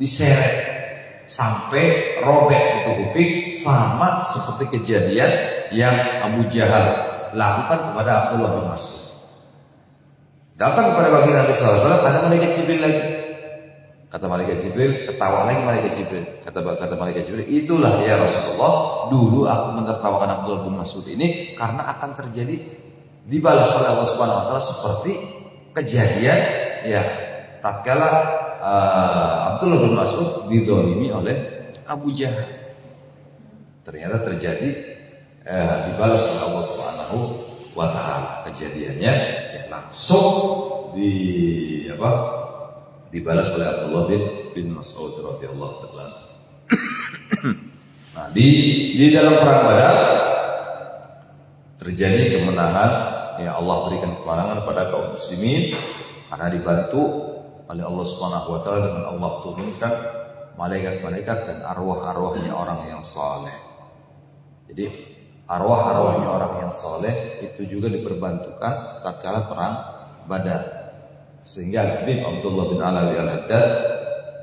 diseret sampai robek itu kuping, sama seperti kejadian yang Abu Jahal lakukan kepada Abdullah bin Mas'ud. Datang kepada baginda Nabi SAW, ada malaikat Jibril lagi. Kata malaikat Jibril, ketawa lagi malaikat Jibril. Kata malaikat Jibril, itulah ya Rasulullah, dulu aku menertawakan Abdullah bin Mas'ud ini karena akan terjadi dibalas oleh Allah Subhanahu wa taala seperti kejadian ya tatkala Abdullah bin Mas'ud didolimi oleh Abu Jahal. Ternyata terjadi dibalas oleh Allah Subhanahu wa taala kejadiannya ya langsung dibalas oleh Abdullah bin Mas'ud radhiyallahu taala. Nah, di dalam perang Badar terjadi kemenangan, ya Allah berikan kemenangan pada kaum muslimin karena dibantu oleh Allah Subhanahu wa taala dengan Allah turunkan malaikat-malaikat dan arwah-arwahnya orang yang saleh. Jadi arwah-arwahnya orang yang saleh itu juga diperbantukan tatkala perang Badar. Sehingga Al-Habib Abdullah bin Alawi Al-Haddad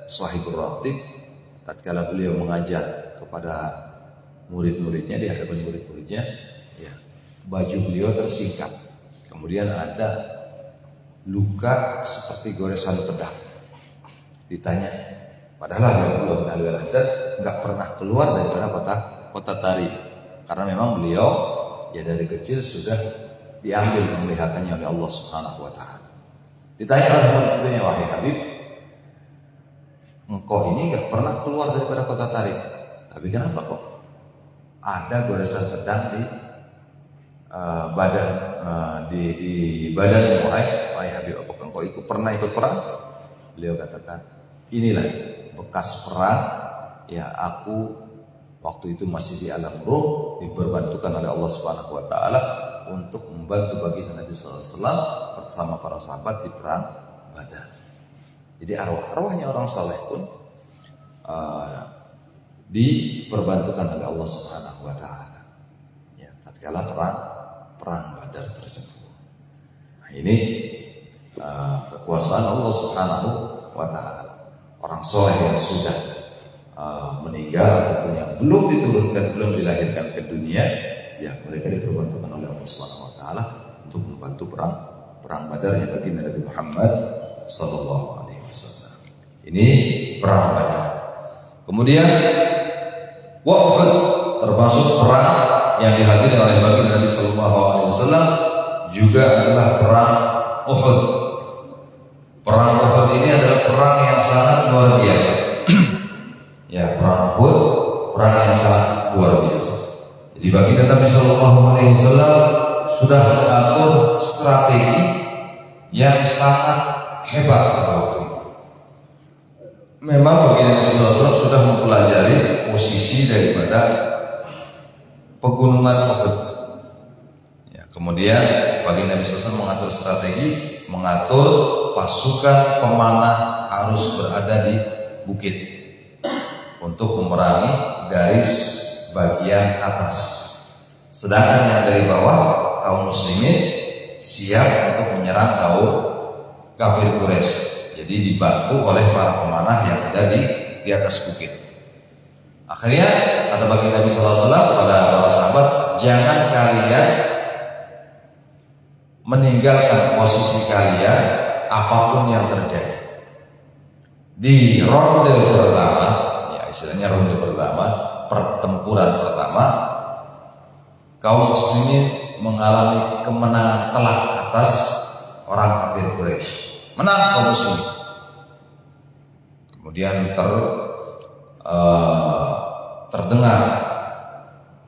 Sahibur Ratib, tatkala beliau mengajar kepada murid-muridnya, di hadapan murid-muridnya, ya, baju beliau tersingkap Kemudian ada luka seperti goresan pedang. Ditanya, padahal beliau bin Ali Al-Haddad nggak pernah keluar daripada kota Tarim, karena memang beliau ya dari kecil sudah diambil penglihatannya oleh Allah Subhanahu wa taala. Ditanya oleh wahai Habib, engkau ini nggak pernah keluar daripada kota Tarim, tapi kenapa kok ada goresan pedang di badan di badan wahai Habib, apakah engkau pernah ikut perang? Beliau katakan, inilah bekas perang ya, aku waktu itu masih di alam ruh, diperbantukan oleh Allah Subhanahu wa taala untuk membantu baginda Nabi sallallahu alaihi wasallam bersama para sahabat di perang Badar. Jadi arwah-arwahnya orang saleh pun diperbantukan oleh Allah Subhanahu wa taala. Ya, tatkala perang Badar tersebut. Nah, ini kekuasaan Allah Subhanahu wa taala. Orang soleh yang sudah meninggal ataupun yang belum diturunkan, belum dilahirkan ke dunia, ya mereka diperbantukan oleh Allah Subhanahu wa taala untuk membantu perang Badar yang baginda Nabi Muhammad sallallahu alaihi wasallam. Ini perang Badar. Kemudian Uhud termasuk perang yang dihadiri oleh baginda Nabi sallallahu alaihi wasallam juga adalah perang Uhud. Perang Uhud ini adalah perang yang sangat luar biasa. Ya, perang Uhud, perang yang sangat luar biasa. Jadi baginda Nabi sallallahu alaihi wasallam sudah mengatur strategi yang sangat hebat pada waktu itu. Memang baginda Nabi sallallahu alaihi wasallam sudah mempelajari posisi daripada pegunungan Uhud. Ya, kemudian baginda Nabi sallallahu alaihi wasallam mengatur strategi, mengatur pasukan pemanah harus berada di bukit untuk memerangi garis bagian atas. Sedangkan yang dari bawah, kaum muslimin siap untuk menyerang kaum kafir Quraisy. Jadi dibantu oleh para pemanah yang ada di atas bukit. Akhirnya kata baginda Nabi sallallahu alaihi wasallam kepada para sahabat, jangan kalian meninggalkan posisi kalian apapun yang terjadi. Di ronde pertama, ya istilahnya ronde pertama, pertempuran pertama, kaum muslimin mengalami kemenangan telak atas orang kafir Quraisy. Menang kaum muslimin. Kemudian terdengar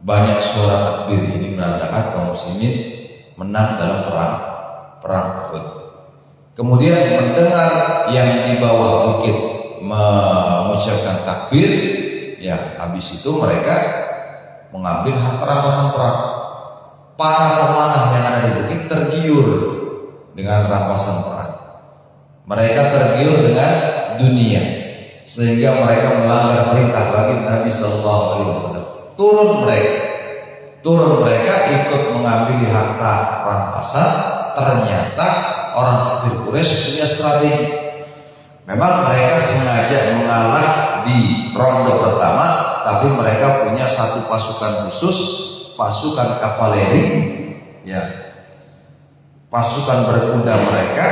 banyak suara takbir, ini menandakan kaum muslimin menang dalam perang Uhud. Kemudian mendengar yang di bawah bukit mengucapkan takbir, ya habis itu mereka mengambil harta rampasan perang. Para pemanah yang ada di bukit tergiur dengan rampasan perang. Mereka tergiur dengan dunia, sehingga mereka melanggar perintah baginda Nabi sallallahu alaihi wasallam. Turun mereka ikut mengambil harta rampasan. Ternyata orang kafir Quraisy punya strategi. Memang mereka sengaja mengalah di ronde pertama, tapi mereka punya satu pasukan khusus, pasukan kavaleri, ya, pasukan berkuda mereka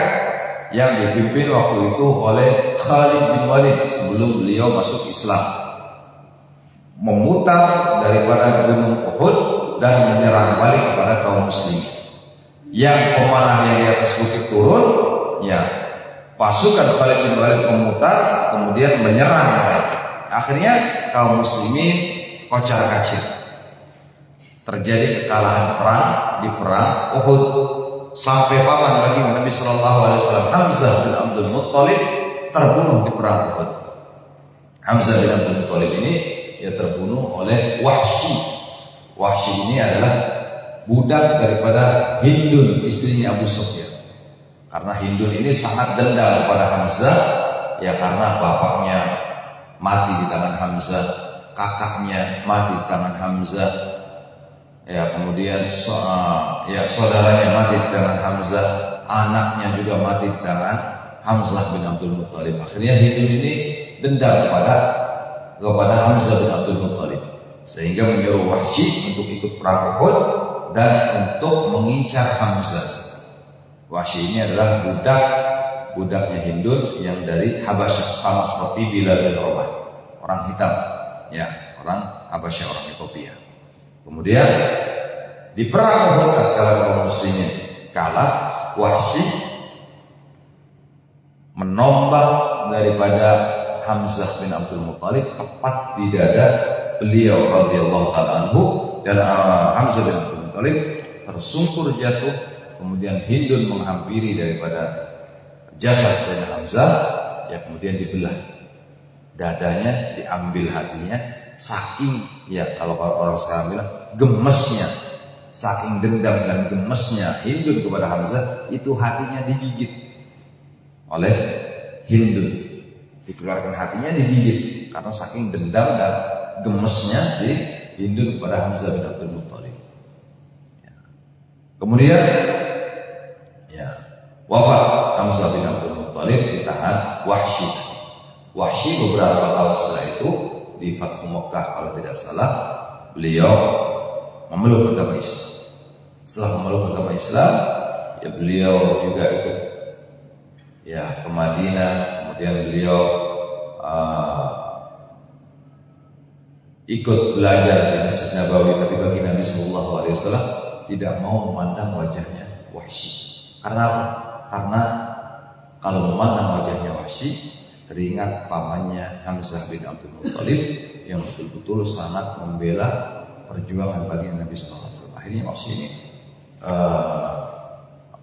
yang dipimpin waktu itu oleh Khalid bin Walid sebelum beliau masuk Islam, memutar daripada gunung Uhud dan menyerang balik kepada kaum muslim. Yang pemanah yang di atas bukit turun, ya pasukan Khalid bin Walid memutar kemudian menyerang mereka. Akhirnya kaum muslimin kocar-kacir. Terjadi kekalahan perang di perang Uhud. Sampai paman baginda Nabi sallallahu alaihi wasallam Hamzah bin Abdul Muttalib terbunuh di perang Uhud. Hamzah bin Abdul Muttalib ini ya terbunuh oleh Wahsy. Wahsy ini adalah budak daripada Hindun, istrinya Abu Sufyan. Karena Hindun ini sangat dendam kepada Hamzah, ya karena bapaknya mati di tangan Hamzah, kakaknya mati di tangan Hamzah, ya kemudian saudaranya mati di tangan Hamzah, anaknya juga mati di tangan Hamzah bin Abdul Muttalib. Akhirnya Hindun ini dendam kepada Hamzah bin Abdul Muttalib, sehingga menyuruh Wahsy untuk ikut perang Uhud dan untuk mengincar Hamzah. Wahsy ini adalah budaknya Hindun yang dari Habasyah, sama seperti Bilal bin Rabah, orang hitam, ya, orang Habasyah, orang Ethiopia. Kemudian di perang Uhud tatkala kaum muslimin kalah, Wahsy menombak daripada Hamzah bin Abdul Muthalib tepat di dada beliau radhiyallahu taala anhu, dan Hamzah bin Abdul Muthalib tersungkur jatuh. Kemudian Hindun menghampiri daripada jasad Sayyidina Hamzah, ya, kemudian dibelah dadanya, diambil hatinya, saking, ya, kalau orang sekarang bilang gemesnya, saking dendam dan gemesnya Hindun kepada Hamzah, itu hatinya digigit oleh Hindun, dikeluarkan hatinya, digigit karena saking dendam dan gemesnya si Hindun kepada Hamzah bin Abdul Muthalib. Ya. Kemudian, ya, wafat Hamzah bin Abdul Muthalib di tangan Wahsy. Wahsy beberapa tahun setelah itu di Fathu Makkah kalau tidak salah, beliau memeluk agama Islam. Setelah memeluk agama Islam, ya, beliau juga ikut, ya, ke Madinah. Kemudian beliau ikut belajar di Masjid Nabawi, tapi bagi Nabi Shallallahu Alaihi Wasallam tidak mau memandang wajahnya Wahsy. Karena apa? Karena kalau memandang wajahnya Wahsy, teringat pamannya Hamzah bin Abdul Muthalib yang betul-betul sangat membela perjuangan bagi Nabi Sallallahu Alaihi Wasallam. Akhirnya Wahsy ini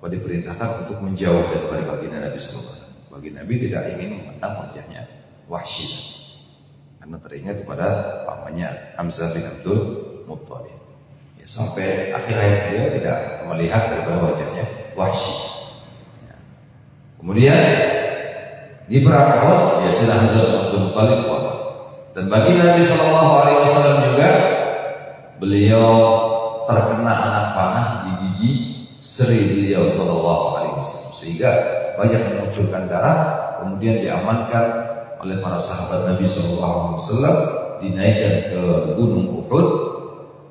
diperintahkan untuk menjauh dari baginda Nabi Sallallahu Alaihi Wasallam. Baginda Nabi tidak ingin memandang wajahnya Wahsy karena teringat kepada pamannya Hamzah bin Abdul Muthalib. Ya, sampai akhir hayat beliau tidak melihat daripada wajahnya Wahsy. Ya. Kemudian di perang Uhud, ya, Sayyidina Hamzah bin Abdul Muthalib wafat. Dan bagi Nabi Shallallahu Alaihi Wasallam juga, beliau terkena anak panah di gigi seri beliau Shallallahu Alaihi Wasallam, sehingga banyak memunculkan darah. Kemudian diamankan oleh para sahabat Nabi Shallallahu Alaihi Wasallam, dinaikkan ke Gunung Uhud.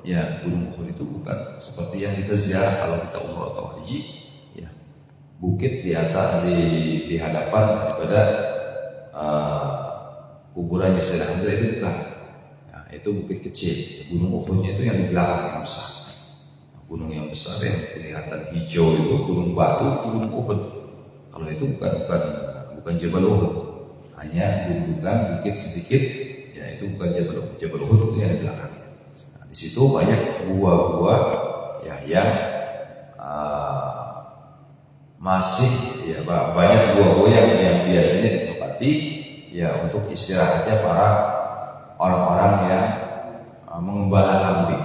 Ya, Gunung Uhud itu bukan seperti yang kita ziarah kalau kita umroh atau haji, ya, bukit di atas di hadapan daripada kuburannya Sayyidina Hamzah, itu bukan. Nah, itu bukit kecil. Gunung Uhudnya itu yang di belakang yang besar. Gunung yang besar yang kelihatan hijau itu gunung batu, Gunung Uhud. Kalau itu bukan Jabal Uhud, hanya gundukan bukit sedikit, ya, itu bukan Jabal Uhud. Jabal Uhud itu yang di belakangnya. Nah, di situ banyak gua-gua, ya, yang masih, ya, banyak gua-gua yang biasanya ditempati, ya, untuk istirahatnya para orang-orang yang mengembala kambing.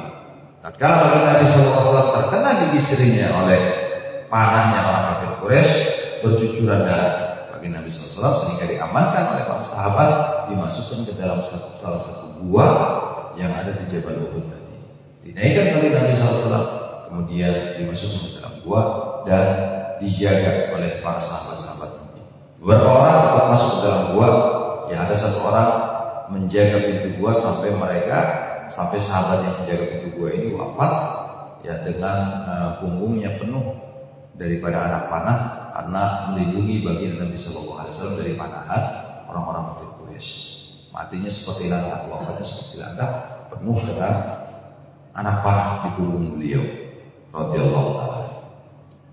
Tatkala Nabi SAW terkena gigi serinya oleh panahnya orang kafir Quraisy, bercucuran darah bagi Nabi SAW, sehingga diamankan oleh para sahabat, dimasukkan ke dalam salah satu gua yang ada di Jabal Uhud tadi. Dinaikkan oleh Nabi SAW, kemudian dimasukkan ke dalam gua dan dijaga oleh para sahabat-sahabat Nabi. Beberapa orang tetap masuk ke dalam gua, ya, ada satu orang menjaga pintu gua sampai sahabat yang menjaga pintu gua ini wafat, ya, dengan punggungnya penuh daripada anak panah, karena melindungi baginda Nabi Shallallahu Alaihi Wasallam dari panahan orang-orang kafir Quraisy. Matinya seperti landak, wafatnya seperti landak, penuh dengan anak panah di punggung beliau radhiyallahu taala.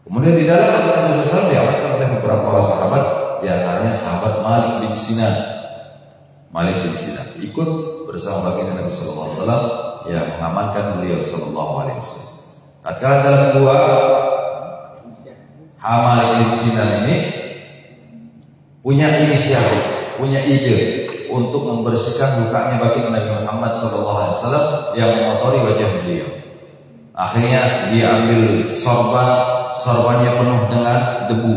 Kemudian di dalam baginda Nabi SAW diamankan oleh beberapa orang sahabat, di antaranya sahabat Malik bin Sinan. Malik bin Sinan ikut bersama baginda Nabi Sallallahu Alaihi Wasallam, ya, mengamankan beliau Sallallahu Alaihi Wasallam. Tatkala dalam gua, Malik bin Sinan ini punya inisiatif, punya ide untuk membersihkan lukanya baginda Nabi Muhammad Sallallahu Alaihi Wasallam yang mengotori wajah beliau. Akhirnya dia ambil sorbannya penuh dengan debu,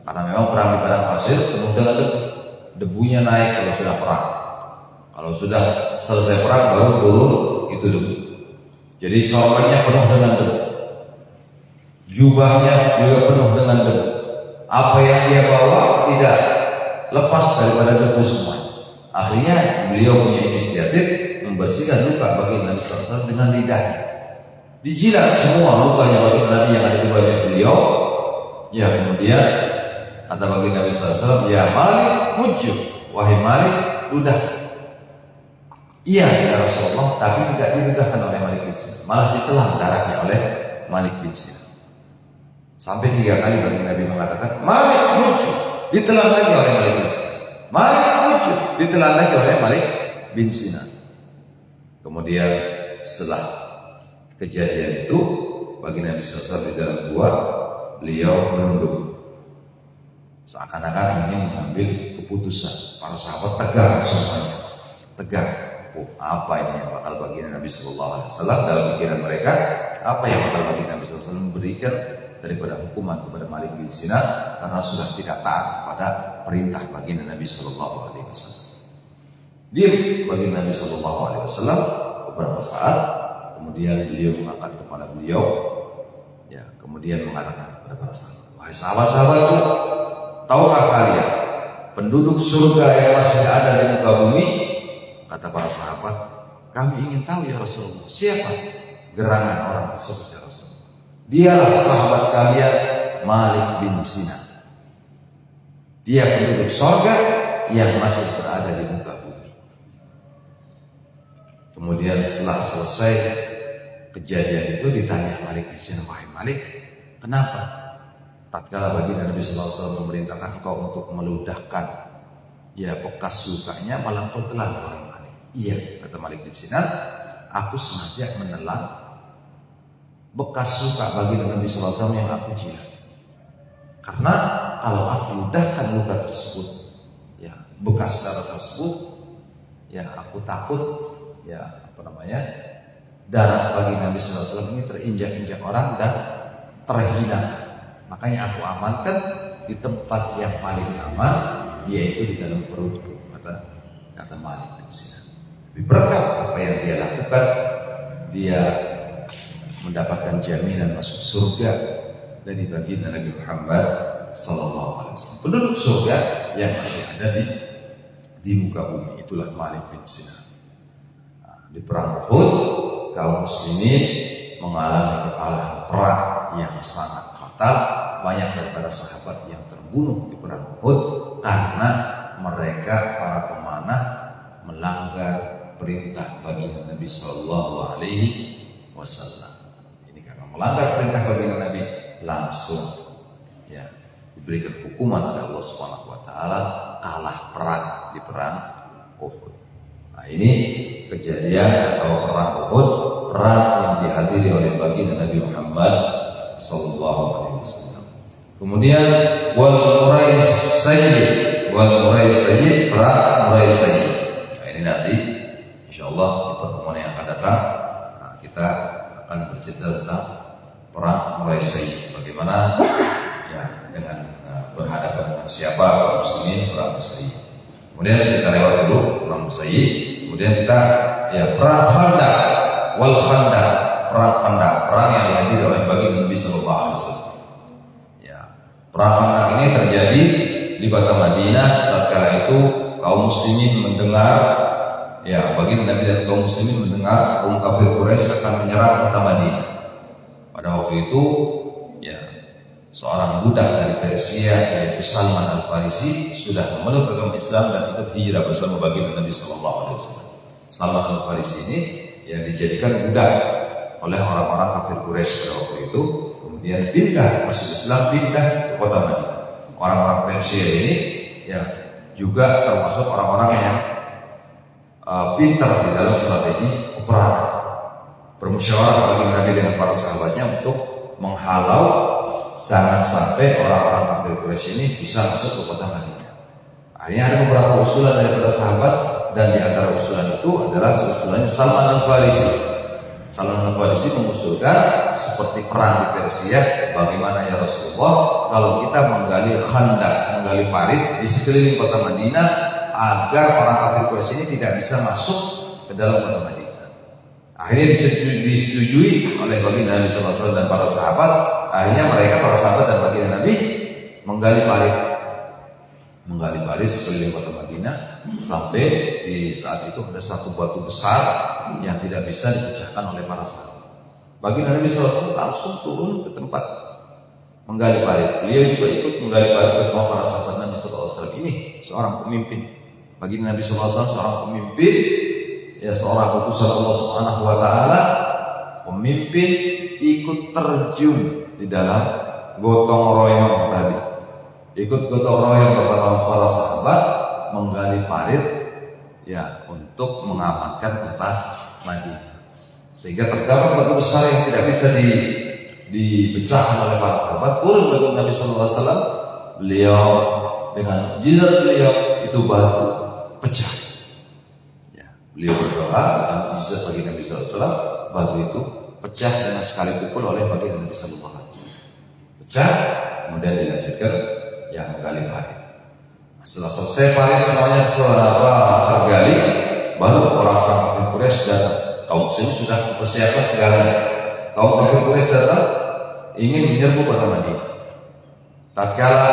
karena memang perang di padang pasir penuh dengan debu. Debunya naik kalau sudah perang. Kalau sudah selesai perang baru turun itu debu. Jadi sorbannya penuh dengan debu, jubahnya juga penuh dengan debu. Apa yang dia bawa tidak lepas daripada debu semua. Akhirnya beliau punya inisiatif membersihkan luka bagi Nabi SAW dengan lidahnya. Dijilat semua lukanya bagi Nabi yang ada di wajah beliau. Ya, kemudian kata baginda Nabi SAW, ya Malik mujud, wahai Malik ludahkan. Iya ya Rasulullah, tapi tidak diludahkan oleh Malik bin Sinan, malah ditelan darahnya oleh Malik bin Sinan. Sampai 3 kali baginda Nabi mengatakan Malik mujud, ditelan lagi oleh Malik bin Sinan. Malik mujud, ditelan lagi oleh Malik bin Sinan. Kemudian setelah kejadian itu, baginda Nabi SAW di dalam gua, beliau menunduk, seakan-akan ingin mengambil keputusan. Para sahabat tegar semuanya, tegar. Oh, apa ini yang bakal baginda Nabi SAW dalam pikiran mereka? Apa yang bakal baginda Nabi SAW memberikan daripada hukuman kepada Malik bin Sinan karena sudah tidak taat kepada perintah baginda Nabi SAW. Diam baginda Nabi SAW beberapa saat, kemudian beliau mengangkat kepala beliau, ya, kemudian mengatakan kepada para sahabat, wahai sahabat-sahabatku, tahukah kalian penduduk surga yang masih ada di muka bumi? Kata para sahabat, kami ingin tahu ya Rasulullah. Siapa gerangan orang tersebut ya Rasulullah? Dialah sahabat kalian Malik bin Sinan. Dia penduduk surga yang masih berada di muka bumi. Kemudian setelah selesai kejadian itu, ditanya Malik bin Sinan, wahai Malik, kenapa tatkala baginda Nabi SAW memerintahkan engkau untuk meludahkan ya bekas lukanya, malah engkau telan wahai Malik? Iya, kata Malik bin Sinan, aku sengaja menelan bekas luka baginda Nabi SAW yang aku jilat. Karena kalau aku ludahkan luka tersebut, ya bekas darah tersebut, ya aku takut ya darah baginda Nabi SAW ini terinjak-injak orang dan terhina. Makanya aku amankan di tempat yang paling aman, yaitu di dalam perutku, kata Malik bin Sinan. Tapi berkat apa yang dia lakukan, dia mendapatkan jaminan masuk surga dari baginda Nabi Muhammad SAW. Penduduk surga yang masih ada di muka bumi, itulah Malik bin Sinan. Di perang Uhud, kaum muslimin mengalami kekalahan perang yang sangat fatal. Banyak daripada sahabat yang terbunuh di perang Uhud karena mereka para pemanah melanggar perintah baginda Nabi Sallallahu Alaihi Wasallam. Ini karena melanggar perintah baginda Nabi, langsung ya diberikan hukuman oleh Allah Subhanahu Wa Taala, kalah perang di perang Uhud. Nah, ini kejadian atau perang Uhud, perang yang dihadiri oleh baginda Nabi Muhammad Sallallahu Alaihi Wasallam. Kemudian wal Quraisy, perang Quraisy. Nah, ini nanti insyaallah di pertemuan yang akan datang, nah, kita akan bercerita tentang perang Quraisy. Bagaimana ya dengan berhadapan dengan siapa kaum muslimin perang Quraisy. Kemudian kita lewat dulu perang Quraisy. Kemudian kita ya perang Khandaq, wal Khandaq, perang Khandaq, perang yang dihadiri oleh baginda Nabi Sallallahu Alaihi Wasallam. Ya, perang Khandaq ini terjadi di kota Madinah. Tatkala itu kaum muslimin mendengar, ya baginda Nabi dan kaum muslimin mendengar kaum kafir Quraisy akan menyerang kota Madinah. Pada waktu itu, ya seorang budak dari Persia yaitu Salman Al-Farisi sudah memeluk agama Islam dan ikut hijrah bersama baginda Nabi Sallallahu Alaihi Wasallam. Salman Al-Farisi ini yang dijadikan budak oleh orang-orang kafir Quraisy pada waktu itu, kemudian pindah masuk Islam, pindah ke kota Madinah. Orang-orang Persia ini ya juga termasuk orang-orang yang pintar di dalam strategi peperangan. Bermusyawarah baginda Nabi dengan para sahabatnya untuk menghalau jangan sampai orang-orang kafir Quraisy ini bisa masuk ke kota Madinah. Akhirnya ada beberapa usulan daripada sahabat, dan di antara usulan itu adalah usulannya Salman Al-Farisi. Salman Al-Farisi mengusulkan seperti perang di Persia, bagaimana ya Rasulullah kalau kita menggali khandak, menggali parit di sekeliling kota Madinah agar orang kafir Quraisy ini tidak bisa masuk ke dalam kota Madinah. Akhirnya disetujui oleh baginda Nabi SAW dan para sahabat. Akhirnya mereka, para sahabat dan baginda Nabi, menggali parit sekeliling kota Madinah, sampai di saat itu ada satu batu besar yang tidak bisa dipecahkan oleh para sahabat. Baginda Nabi SAW langsung turun ke tempat menggali parit. Beliau juga ikut menggali parit bersama para sahabat Nabi sallallahu alaihi wasallam. Ini seorang pemimpin. Bagi Nabi sallallahu alaihi wasallam seorang pemimpin, ya seorang utusan Allah Subhanahu wa taala, pemimpin ikut terjun di dalam gotong royong tadi. Ikut gotong royong bersama para sahabat menggali parit ya untuk mengamankan kota Madinah. Sehingga terdapat batu besar yang tidak bisa dipecahkan oleh para sahabat. Turun bagi Nabi sallallahu alaihi wasallam, beliau dengan mukjizat beliau itu batu pecah. Ya, beliau berdoa dan mukjizat bagi Nabi sallallahu alaihi wasallam, batu itu pecah dengan sekali pukul oleh bagi Nabi sallallahu alaihi wasallam. Pecah, kemudian dilanjutkan yang menggali parit. Setelah selesai parit semuanya tergali, baru orang-orang kafir Quraisy datang. Kaum muslimin sudah mempersiapkan segalanya. Kaum kafir Quraisy datang ingin menyerbu kota Madinah. Tatkala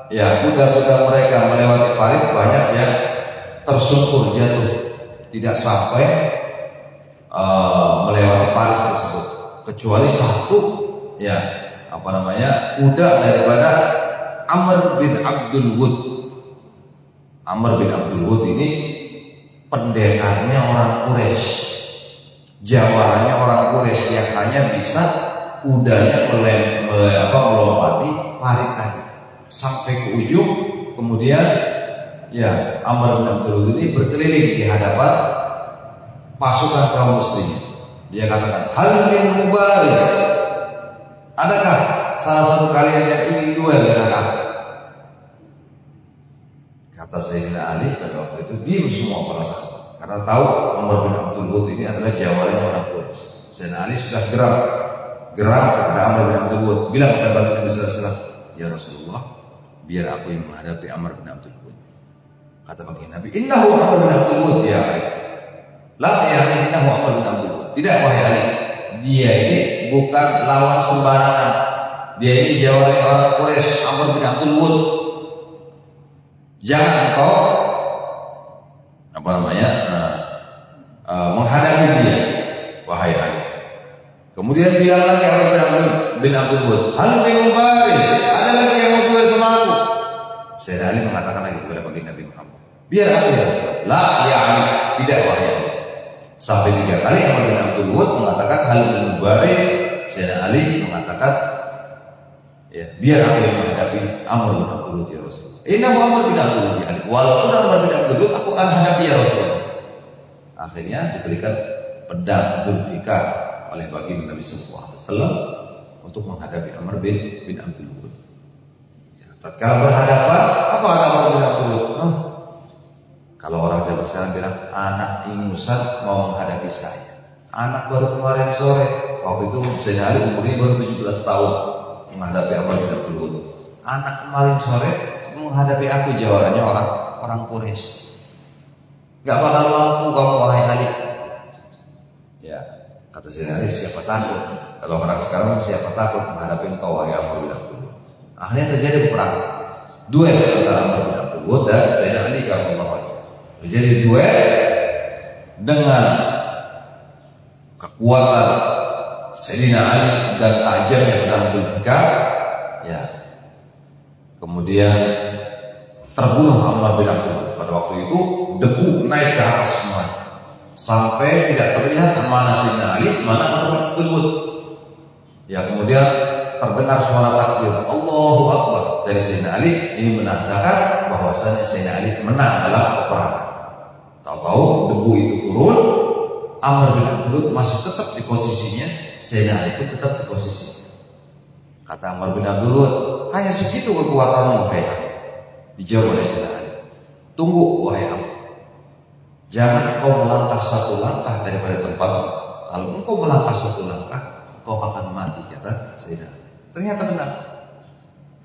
ya kuda-kuda mereka melewati parit, banyak yang tersungkur jatuh, tidak sampai melewati parit tersebut, kecuali satu ya kuda daripada Amr bin Abdul Wud. Amr bin Abdul Wud ini pendekarnya orang Quraisy, jawarannya orang Quraisy yang hanya bisa kudanya melompati parit tadi sampai ke ujung. Kemudian ya Amr bin Abdul Wud ini berkeliling di hadapan pasukan kaum muslimin. Dia katakan, hal min mubaris, adakah salah satu kalian yang ingin duel dengan aku? Kata Sayyidina Ali pada waktu itu, diam semua para sahabat, karena tahu Amr bin Abdul Wud ini adalah jawarannya orang Quraisy. Sayyidina Ali sudah geram kepada Amr bin Abdul Wud, bilang kepada Nabi sallallahu alaihi wasallam, ya Rasulullah, biar aku yang menghadapi Amr bin Abdul Wud. Kata bagi Nabi, innahu Amr bin Abdul Wud ya Ali. La ya'ni innahu Amr bin Abdul Wud. Tidak wahai Ali, dia ini bukan lawan sembarangan. Dia ini jawarannya orang Quraisy, Amr bin Abdul Wud. Jangan engkau menghadapi dia, wahai Ali. Kemudian bilang lagi Amr bin Abdul Wud, hal min mubaris, ada lagi yang mau duel sama aku? Sayyidina Ali mengatakan lagi kepada baginda Nabi Muhammad, biar aku ya Rasulullah. La ya Ali, tidak wahai Ali. Sampai 3 kali Amr bin Abdul Wud mengatakan hal min mubaris. Sayyidina Ali mengatakan, ya biar aku yang menghadapi Amr bin Abdul Wud ya Rasulullah. Innahu Amr bin Abdul Wud ya Ali. Walaupun Amr bin Abdul Wud aku akan hadapi ya Rasulullah. Akhirnya diberikan pedang Dzulfikar oleh baginda Nabi sallallahu alaihi wasallam untuk menghadapi Amr bin Abdul Wud. Ya, tatkala berhadapan, apa kata Amr bin Abdul Wud? Kalau orang zaman sekarang bilang, anak ingusan mau menghadapi saya. Anak baru kemarin sore, waktu itu Sayyidina Ali umurnya baru 17 tahun menghadapi Amr bin Abdul Wud. Anak kemarin sore menghadapi aku, jawarannya orang Quraisy. Gak bakal mampu kamu wahai Ali. Ya, kata Sayyidina Ali, siapa takut? Kalau orang sekarang siapa takut menghadapi engkau wahai Amr bin Abdul Wud. Akhirnya terjadi peperangan, duel antara Amr bin Abdul Wud dan Sayyidina Ali radhiyallahu anhu. Terjadi duel dengan kekuatan Sayyidina Ali dan tajamnya pedang Dzulfikar. Ya, kemudian terbunuh Amr bin Abdul Wud. Pada waktu itu debu naik ke atas semua, sampai tidak terlihat mana Sayyidina Ali, mana Amr bin Abdul Wud. Ya, kemudian terdengar suara takbir Allahu Akbar dari Sayyidina Ali. Ini menandakan bahwasanya Sayyidina Ali menang dalam peperangan. Tahu-tahu debu itu turun, Amr bin Abdul Wud masih tetap di posisinya, Sayyidina Ali pun tetap di posisinya. Kata Amr bin Abdul Wud, hanya segitu kekuatanmu wahai Ali. Dijawab oleh Sayyidina Ali, tunggu wahai Amr, jangan kau melangkah satu langkah daripada tempatmu. Kalau engkau melangkah satu langkah, kau akan mati, kata Sayyidina Ali. Ternyata benar.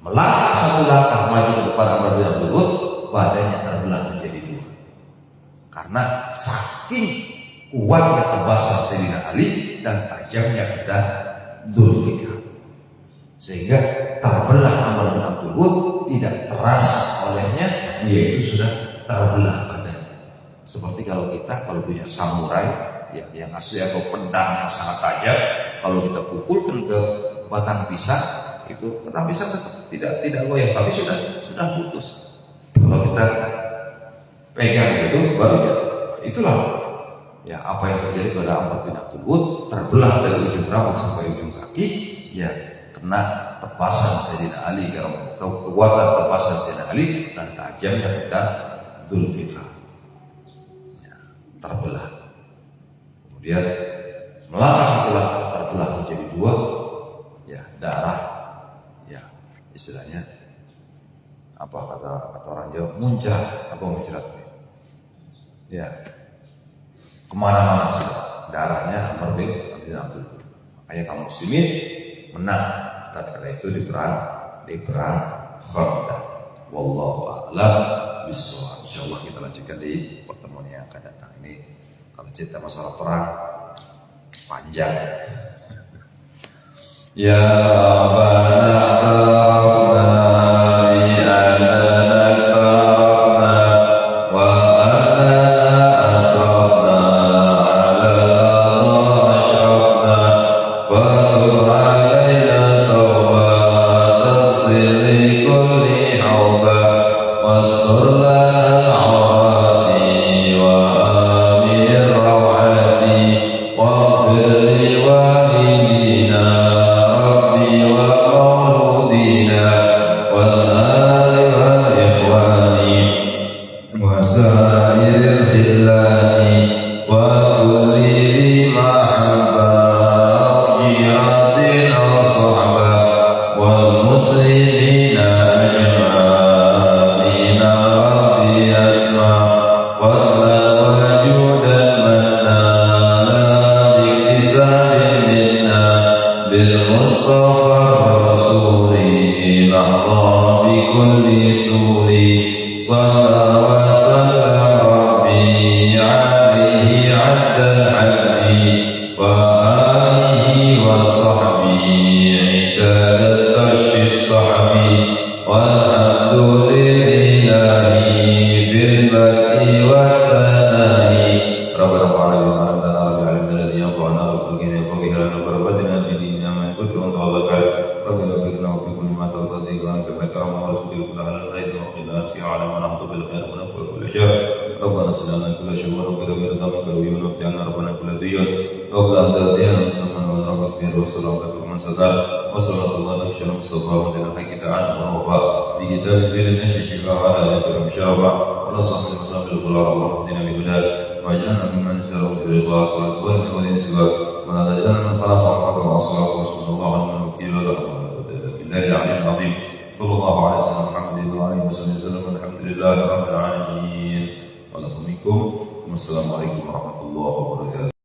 Melangkah satu langkah maju ke depan Amr bin Abdul Wud, badannya terbelah menjadi 2. Karena saking kuatnya tebasan Sayyidina Ali dan tajamnya pedang Dzulfikar, sehingga terbelah Amr bin Abdul Wud, tidak terasa olehnya dia itu sudah terbelah badannya. Seperti kalau kita punya samurai ya yang asli atau pedang yang sangat tajam, kalau kita pukulkan ke batang pisang itu tetap bisa tidak goyah, tapi sudah putus. Kalau kita pegang itu baru ya, itulah ya apa yang terjadi pada Amr bin Abdul Wud, terbelah dari ujung rambut sampai ujung kaki, ya kena tepasan Sayyidina Ali, karena kekuatan tepasan Sayyidina Ali dan tajamnya pedang Dzulfiqar, ya, terbelah. Kemudian melangkah setelah terbelah menjadi dua, ya darah, ya istilahnya apa kata orang Jawa, muncrat, apa muncrat, ya kemana-mana sudah darahnya Amr bin Abdul. Makanya kaum muslimin menang tatkala itu di perang Khandaq. Wallahu a'lam bishawab. Insyaallah kita lanjutkan di pertemuan yang akan datang. Ini kalau cerita masalah perang panjang. Ya Assalamualaikum warahmatullahi wabarakatuh.